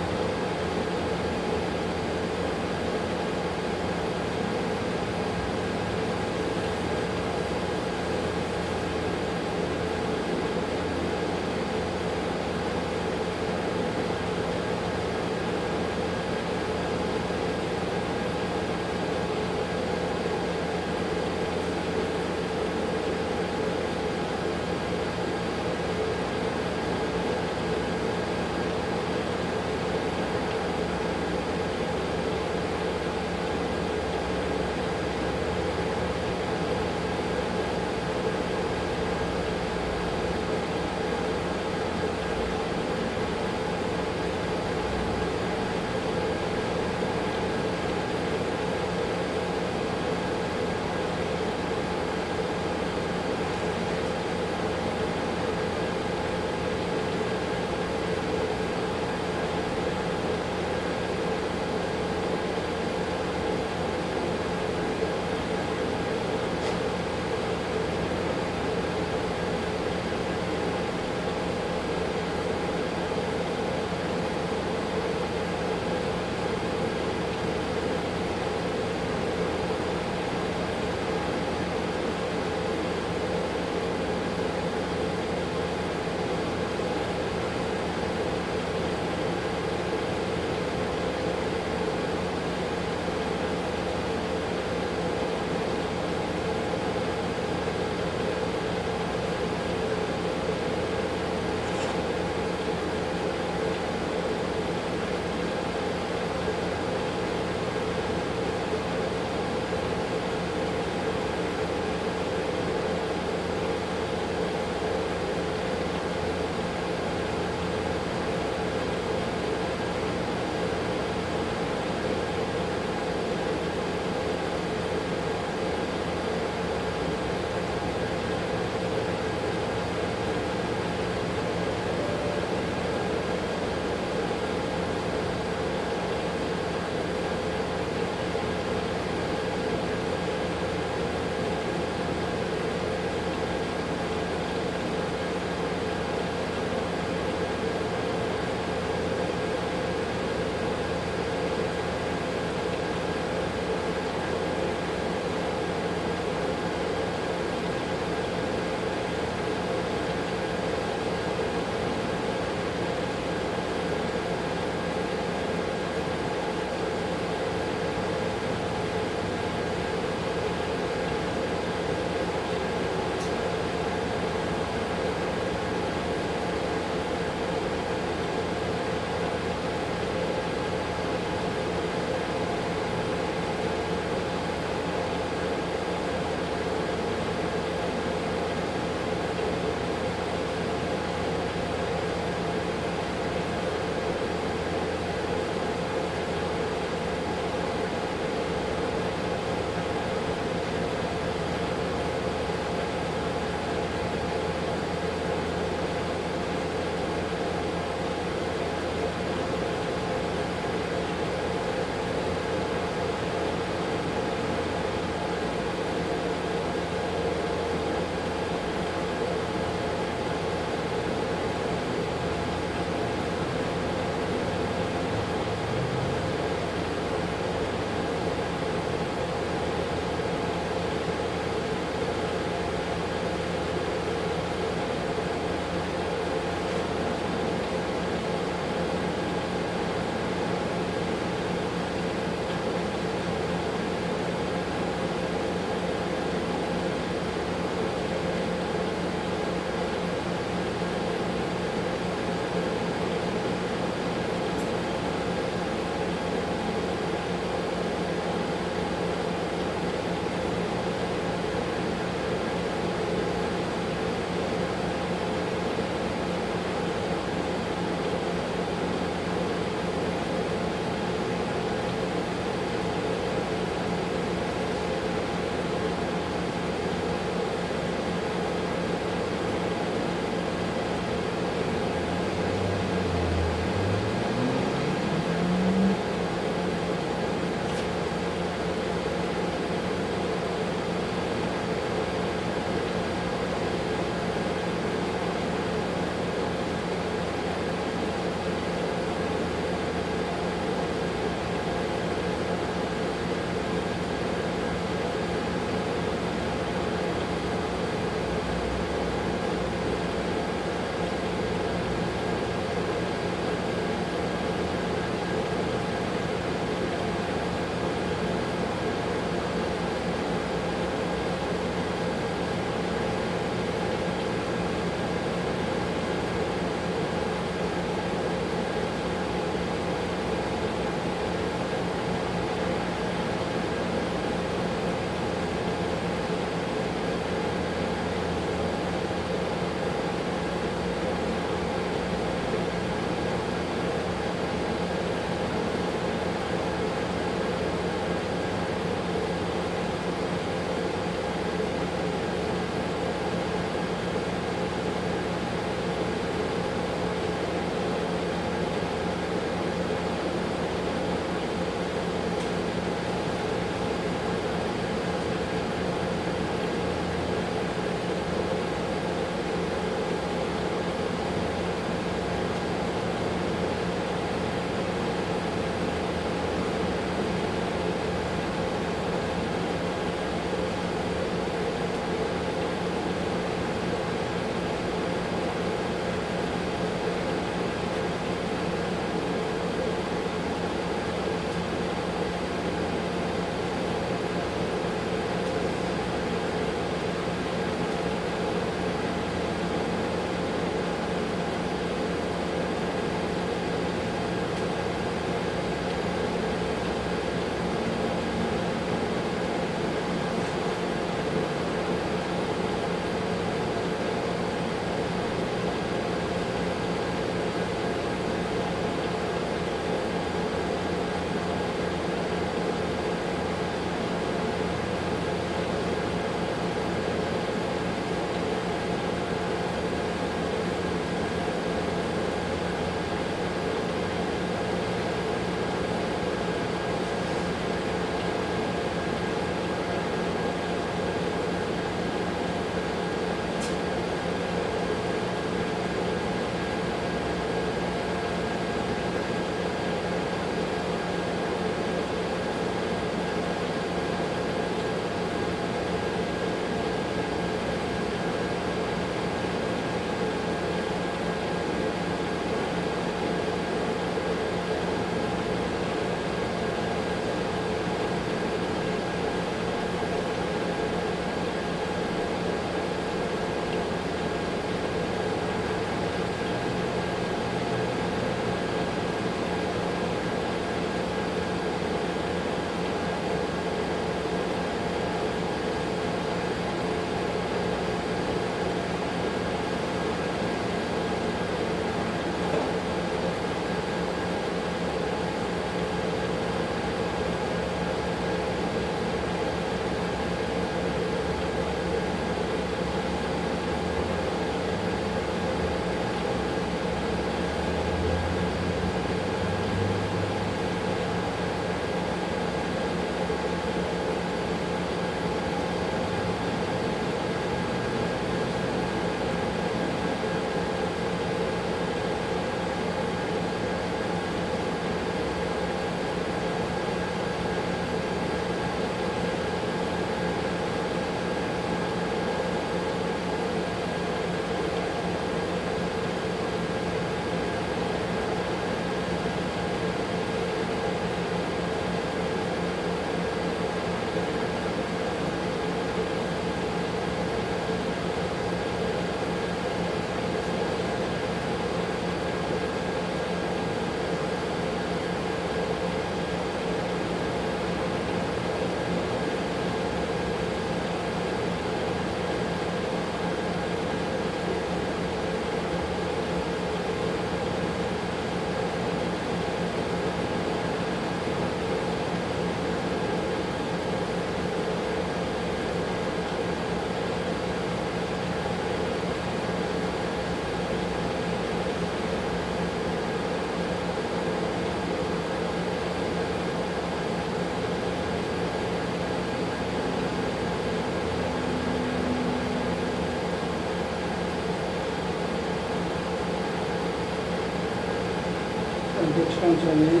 이제 천천히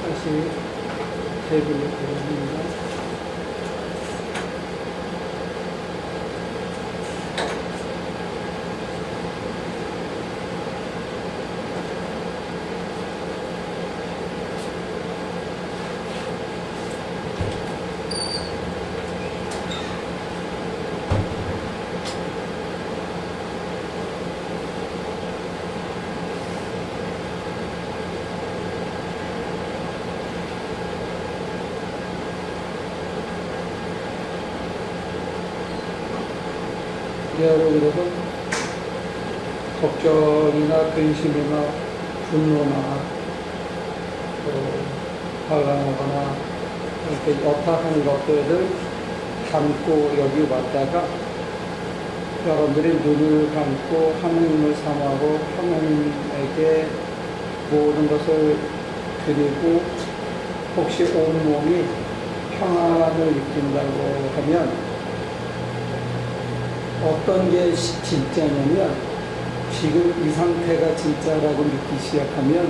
다시 테이블을 돌립니다. 여러분들도 걱정이나 근심이나 분노나 또 화가 나거나 이렇게 여타한 것들을 담고 여기 왔다가 여러분들이 눈을 감고 하나님을 삼하고 하나님에게 모든 것을 드리고 혹시 온몸이 평안을 느낀다고 하면 어떤 게 진짜냐면 지금 이 상태가 진짜라고 믿기 시작하면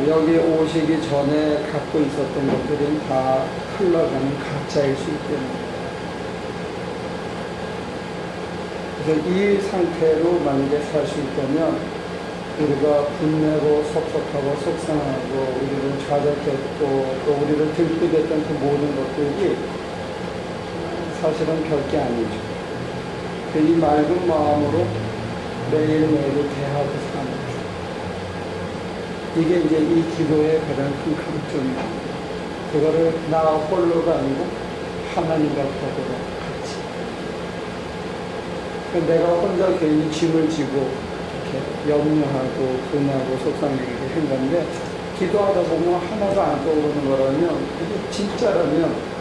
여기 오시기 전에 갖고 있었던 것들은 다 흘러가는 가짜일 수 있겠네요. 그래서 이 상태로 만약에 살 수 있다면 우리가 분내고 섭섭하고 속상하고 우리를 좌절했고 또 우리를 들뜨겠던 그 모든 것들이 사실은 별게 아니죠. 이 맑은 마음으로 매일매일 대하고 사는 것. 이게 이제 이 기도의 가장 큰 강점입니다. 그거를 나 홀로가 아니고 하나님과 더불어 같이. 그러니까 내가 혼자 괜히 짐을 지고 이렇게 염려하고 분하고 속상하게 한 건데 기도하다 보면 하나도 안 떠오르는 거라면 이게 진짜라면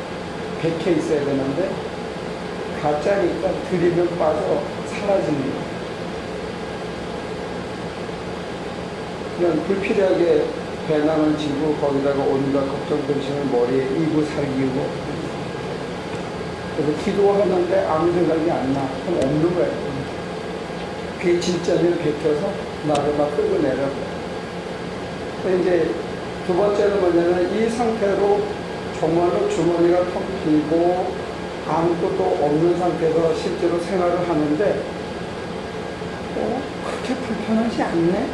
100개 있어야 되는데 가짜니까 들이면 빠져 사라지는 거예요. 그냥 불필요하게 배낭을 지고 거기다가 온갖 걱정 근심을 머리에 이고 살기고 그래서 기도하는데 아무 생각이 안 나. 그럼 없는 거예요. 그게 진짜를 베껴서 나를 막 끌고 내려가요. 이제 두 번째는 뭐냐면 이 상태로 정말로 주머니가 텅 비고 아무것도 없는 상태에서 실제로 생활을 하는데 그렇게 불편하지 않네?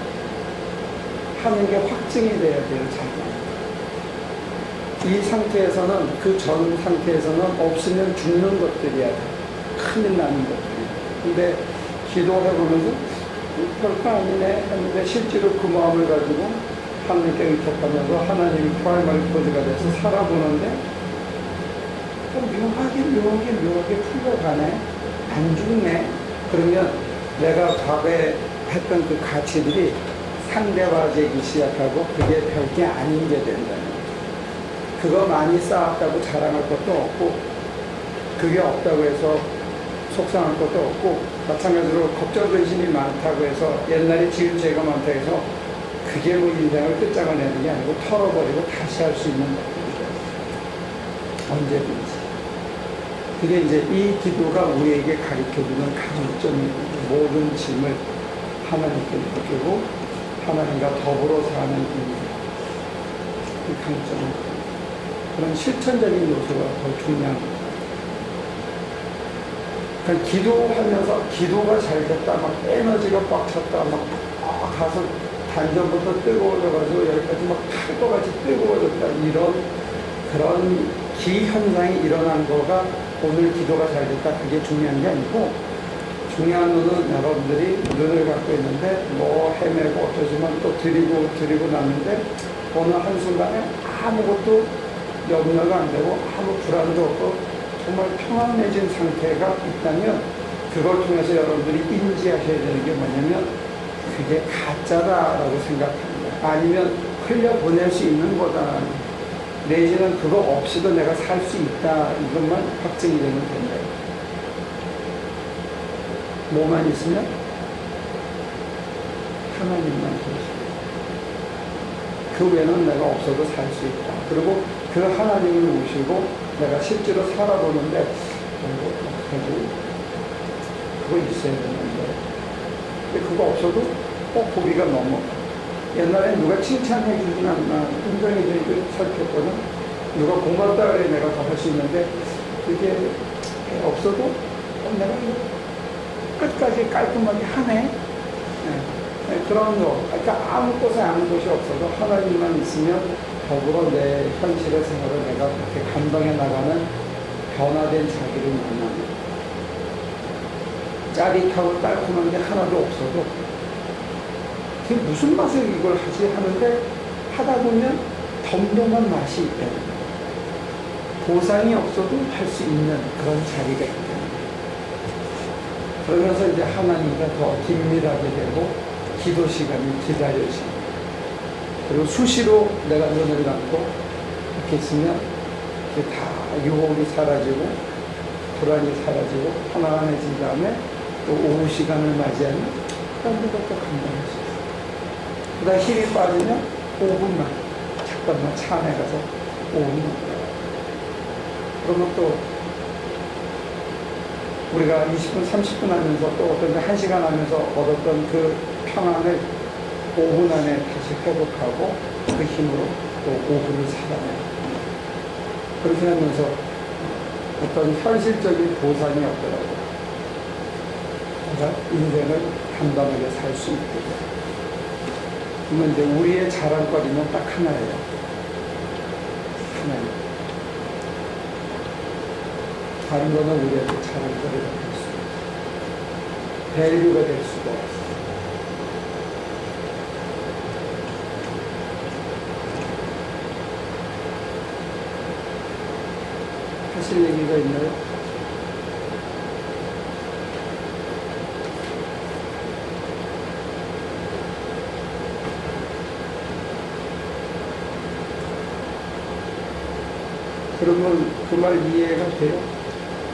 하는 게 확증이 돼야 돼요. 자기. 이 상태에서는 그 전 상태에서는 없으면 죽는 것들이야. 큰일 나는 것들이야. 근데 기도해보면서 별거 아니네 했는데 실제로 그 마음을 가지고 하나님께 의탁하면서 하나님이 프라이머리 포즈가 돼서 살아보는데 묘하게 풀려가네. 안 죽네. 그러면 내가 과거에 했던 그 가치들이 상대화되기 시작하고 그게 별게 아닌 게 된다는 거예요. 그거 많이 쌓았다고 자랑할 것도 없고 그게 없다고 해서 속상할 것도 없고 마찬가지로 걱정 근심이 많다고 해서 옛날에 지은 죄가 많다고 해서 그게 뭐 인생을 끝장을 내는 게 아니고 털어버리고 다시 할 수 있는 것들이죠. 언제든지. 그게 이제 이 기도가 우리에게 가르쳐주는 강점이고 모든 짐을 하나님께 맡기고 하나님과 더불어 사는 이 강점. 그런 실천적인 요소가 더 중요한 거예요. 그러니까 기도하면서 기도가 잘 됐다, 막 에너지가 꽉 찼다, 막 가서 단전부터 뜨거워져가지고 여기까지 막 탈 것 같이 뜨거워졌다, 이런 그런 기현상이 일어난 거가 오늘 기도가 잘 됐다, 그게 중요한 게 아니고 중요한 거는 여러분들이 눈을 갖고 있는데 뭐 헤매고 어쩌지만 또 드리고 났는데 어느 한순간에 아무것도 염려가 안 되고 아무 불안도 없고 정말 평안해진 상태가 있다면 그걸 통해서 여러분들이 인지하셔야 되는 게 뭐냐면 그게 가짜다라고 생각합니다. 아니면 흘려보낼 수 있는 거다. 내지는 그거 없이도 내가 살 수 있다. 이것만 확증이 되면 된다. 뭐만 있으면 하나님만 계시고 그 외에는 내가 없어도 살 수 있다. 그리고 그 하나님을 모시고 내가 실제로 살아보는데 어떡하지? 그거 있어야 되는데 근데 그거 없어도 고비가 넘어. 옛날에 누가 칭찬해 주진 않나, 인정해 주기를 살폈거든. 누가 고맙다 그래 내가 더 할 수 있는데, 그게 없어도 내가 이거 끝까지 깔끔하게 하네. 네, 그런 거. 그러니까 아무 곳에 아무 곳이 없어도 하나님만 있으면 더불어 내 현실의 생활을 내가 그렇게 감당해 나가는 변화된 자기를 만나는. 짜릿하고 달콤한 게 하나도 없어도 그게 무슨 맛에 이걸 하지 하는데 하다 보면 덤덤한 맛이 있다는 거예요. 보상이 없어도 할 수 있는 그런 자리가 있다는 거예요. 그러면서 이제 하나님과 더 긴밀하게 되고 기도 시간이 기다려지고 그리고 수시로 내가 눈을 감고 이렇게 있으면 그게 다 유혹이 사라지고 불안이 사라지고 편안해진 다음에 또 오후 시간을 맞이하면 그런 것도 감당할 수 있어요. 그 다음 힘이 빠지면 5분만 잠깐만 차 안에 가서 5분만 그러면 또 우리가 20분 30분 하면서 또 어떤 1시간 하면서 얻었던 그 평안을 5분 안에 다시 회복하고 그 힘으로 또 5분을 살아내요. 그렇게 하면서 어떤 현실적인 보상이 없더라도 내가 인생을 담담하게 살 수 있게 돼요. 그러면 이제 우리의 자랑거리는 딱 하나예요. 하나예요. 다른 거는 우리한테 자랑거리가 될 수 없어요. 밸류가 될 수가 없어요. 하실 얘기가 있나요? 그러면 그 말 이해가 돼요?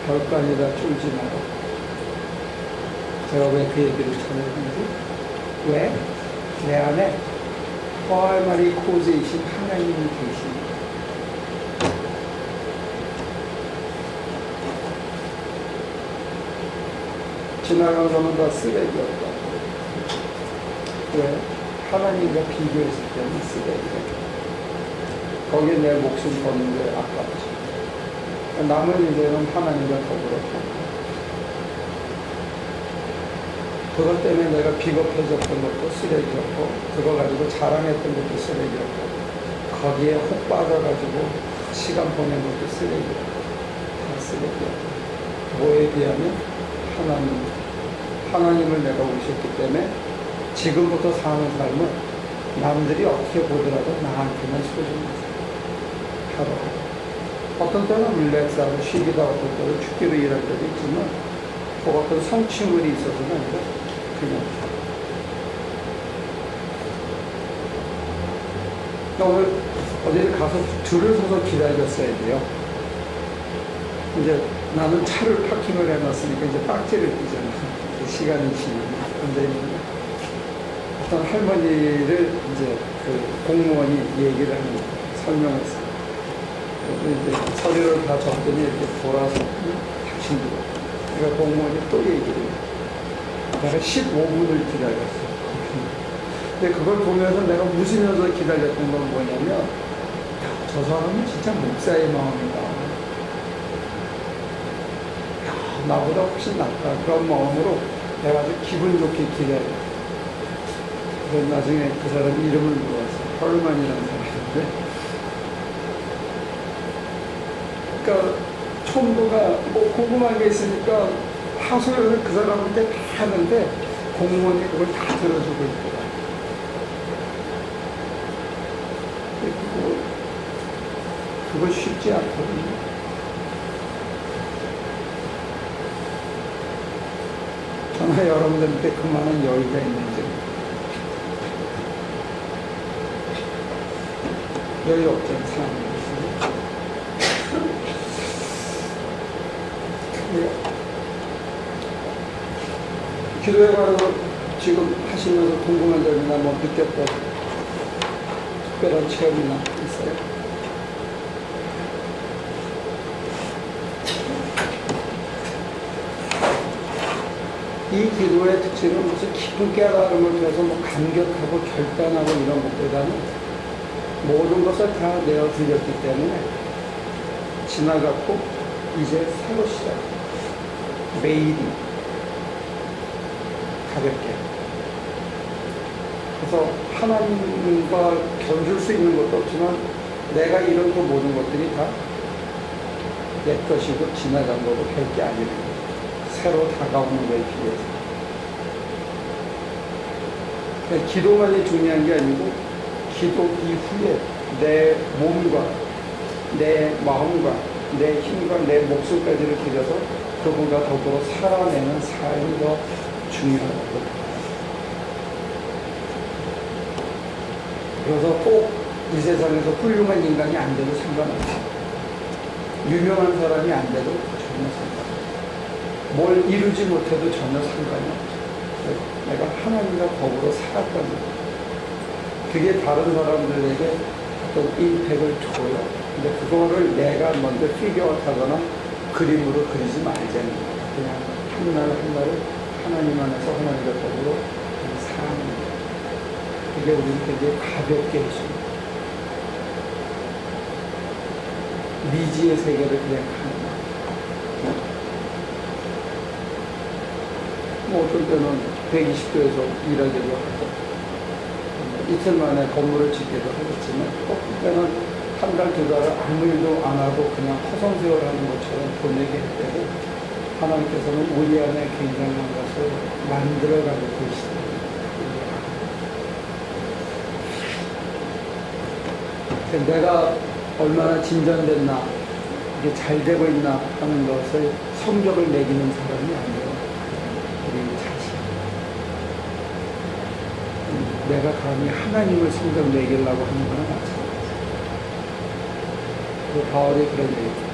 별거 아니다 쫄지 마라. 제가 왜 그 얘기를 전했는지? 왜? 내 안에 프라이머리 코즈이신 하나님이 계십니다. 지나간 거는 다 쓰레기였다. 왜? 하나님과 비교했을 때는 쓰레기다. 거기에 내 목숨 거는 게 아깝지. 남은 인생은 하나님과 더불어 살고. 그것 때문에 내가 비겁해졌던 것도 쓰레기였고, 그거 가지고 자랑했던 것도 쓰레기였고, 거기에 혹 빠져가지고 시간 보낸 것도 쓰레기였고, 다 쓰레기였고. 뭐에 비하면 하나님을 내가 오셨기 때문에 지금부터 사는 삶은 남들이 어떻게 보더라도 나한테는 소중하다. 어떤 때는 릴렉스하고 쉬기도 하고 어떤 때는 죽기로 일할 때도 있지만 그 어떤 성취물이 있어서는 아니라 그냥 오늘 어디를 가서 줄을 서서 기다렸어야 돼요. 이제 나는 차를 파킹을 해놨으니까 이제 딱지를 띄잖아. 시간이 지나면. 근데 어떤 할머니를 이제 그 공무원이 얘기를 하는 거예요. 설명했어요. 이제 서류를 다 적더니 이렇게 돌아서 다시 들어. 그러니까 공무원이 또 얘기를 해요. 내가 15분을 기다렸어. 근데 그걸 보면서 내가 웃으면서 기다렸던 건 뭐냐면, 저 사람은 진짜 목사의 마음이다. 나보다 훨씬 낫다. 그런 마음으로 내가 아주 기분 좋게 기다렸어. 그래서 나중에 그 사람 이름을 물어봤어요. 헐만이라는 사람인데. 그러니까 총도가 뭐 궁금한 게 있으니까 하소연을 그 사람한테 다 하는데 공무원이 그걸 다 들어주고 있더라. 그거 쉽지 않거든요. 저는 여러분들한테 그만한 여유가 있는지 여유 없잖아요. 사람이. 기도에 관해서 지금 하시면서 궁금한 점이나 뭐 느꼈던 특별한 체험이나 있어요? 이 기도의 특징은 무슨 깊은 깨달음을 통해서 뭐 감격하고 결단하고 이런 것보다는 모든 것을 다 내어 드렸기 때문에 지나갔고 이제 새로 시작. 매일이 가볍게. 그래서 하나님과 견줄 수 있는 것도 없지만 내가 이런 그 모든 것들이 다 내 것이고 지나간 거고 별게 아니에요. 새로 다가오는 거에 비해서. 그러니까 기도만이 중요한 게 아니고 기도 이후에 내 몸과 내 마음과 내 힘과 내 목숨까지를 들여서 그분과 더불어 살아내는 삶이 더 중요하다고. 그래서 꼭 이 세상에서 훌륭한 인간이 안 돼도 상관없어요. 유명한 사람이 안 돼도 전혀 상관없어요. 뭘 이루지 못해도 전혀 상관이 없어요. 내가 하나님과 더불어 살았다는 거예요. 그게 다른 사람들에게 어떤 임팩을 줘요. 근데 그거를 내가 먼저 피규어하거나 그림으로 그리지 말자는 거예요. 그냥 한 날 한 날을 하나님 안에서 하나님과 더불어 사는 거예요. 그게 우리를 되게 가볍게 해줍니다. 미지의 세계를 그냥 가는 거예요. 뭐 어떤 때는 120도에서 일하기도 하고 이틀 만에 건물을 짓기도 하겠지만 또 그때는 한 달, 두 달을 아무 일도 안 하고 그냥 허송세월하는 것처럼 보내게 할 때도 하나님께서는 우리 안에 굉장한 것을 만들어가고 계시다. 내가 얼마나 진전됐나, 이게 잘 되고 있나 하는 것을 성적을 매기는 사람이 아니에요. 우리 자신. 내가 감히 하나님을 성적 매기려고 하는 건 마찬가지예요. 그 바울이 그런 얘기죠.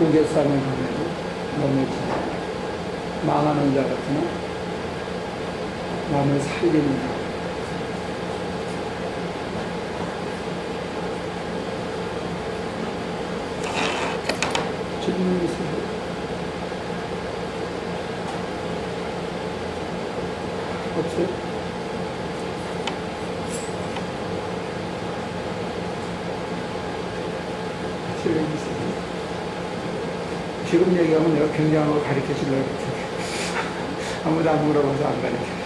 우겨싸는 감에도 너무 지나 망하는 자 같으나 남을 살리는 자. 질문 있으세요? 없어요? 질문 있으세요? 지금 얘기하면 내가 굉장한 걸 가르쳐 주려고 했는데 아무도 안 물어봐서 안 가르쳐.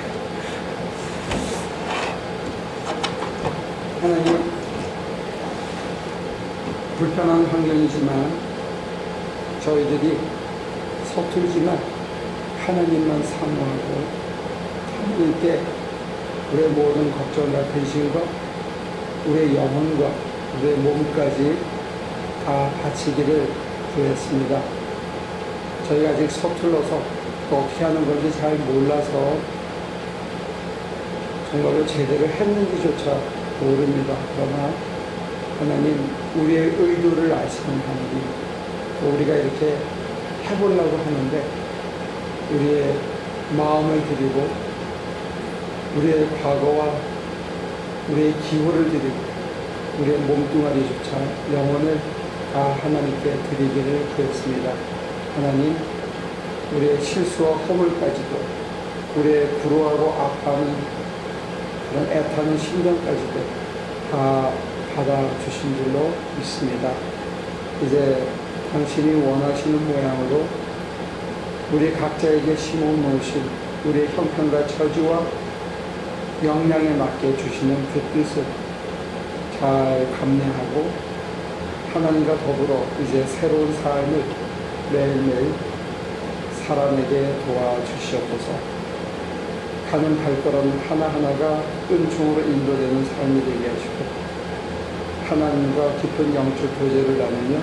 하나님, 불편한 환경이지만 저희들이 서툴지만 하나님만 사모하고 하나님께 우리의 모든 걱정과 근심과 우리의 영혼과 우리의 몸까지 다 바치기를 구했습니다. 저희가 아직 서툴러서 또 어떻게 하는 건지 잘 몰라서 정말로 제대로 했는지조차 모릅니다. 그러나 하나님, 우리의 의도를 아시는 하나님, 우리가 이렇게 해보려고 하는데 우리의 마음을 드리고 우리의 과거와 우리의 기호를 드리고 우리의 몸뚱아리조차 영혼을 다 하나님께 드리기를 구했습니다. 하나님, 우리의 실수와 허물까지도 우리의 불효하고 아파하는 그런 애타는 심정까지도 다 받아주신 줄로 믿습니다. 이제 당신이 원하시는 모양으로 우리 각자에게 심어놓으신 우리의 형편과 처지와 역량에 맞게 주시는 그 뜻을 잘 감내하고 하나님과 더불어 이제 새로운 삶을 매일매일 살아내게 도와주시옵소서. 가는 발걸음 하나하나가 은총으로 인도되는 삶이 되게 하시고 하나님과 깊은 영적 교제를 나누며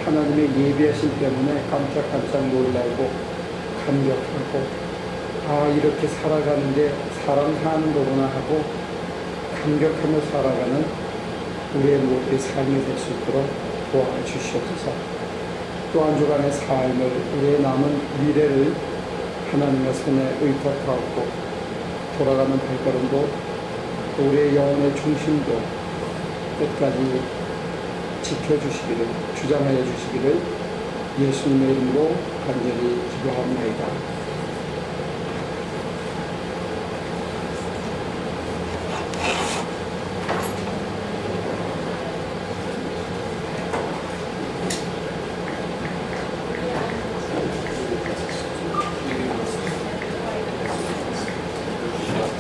하나님의 예비하심 때문에 깜짝깜짝 놀라고 감격하고 이렇게 살아가는데 사람 사는 거구나 하고 감격하며 살아가는 우리의 모두의 삶이 될 수 있도록 도와주시옵소서. 또 한 주간의 삶을 우리의 남은 미래를 하나님의 손에 의탁하고 돌아가는 발걸음도 또 우리의 영혼의 중심도 끝까지 지켜주시기를 주장하여 주시기를 예수님의 이름으로 간절히 기도합니다.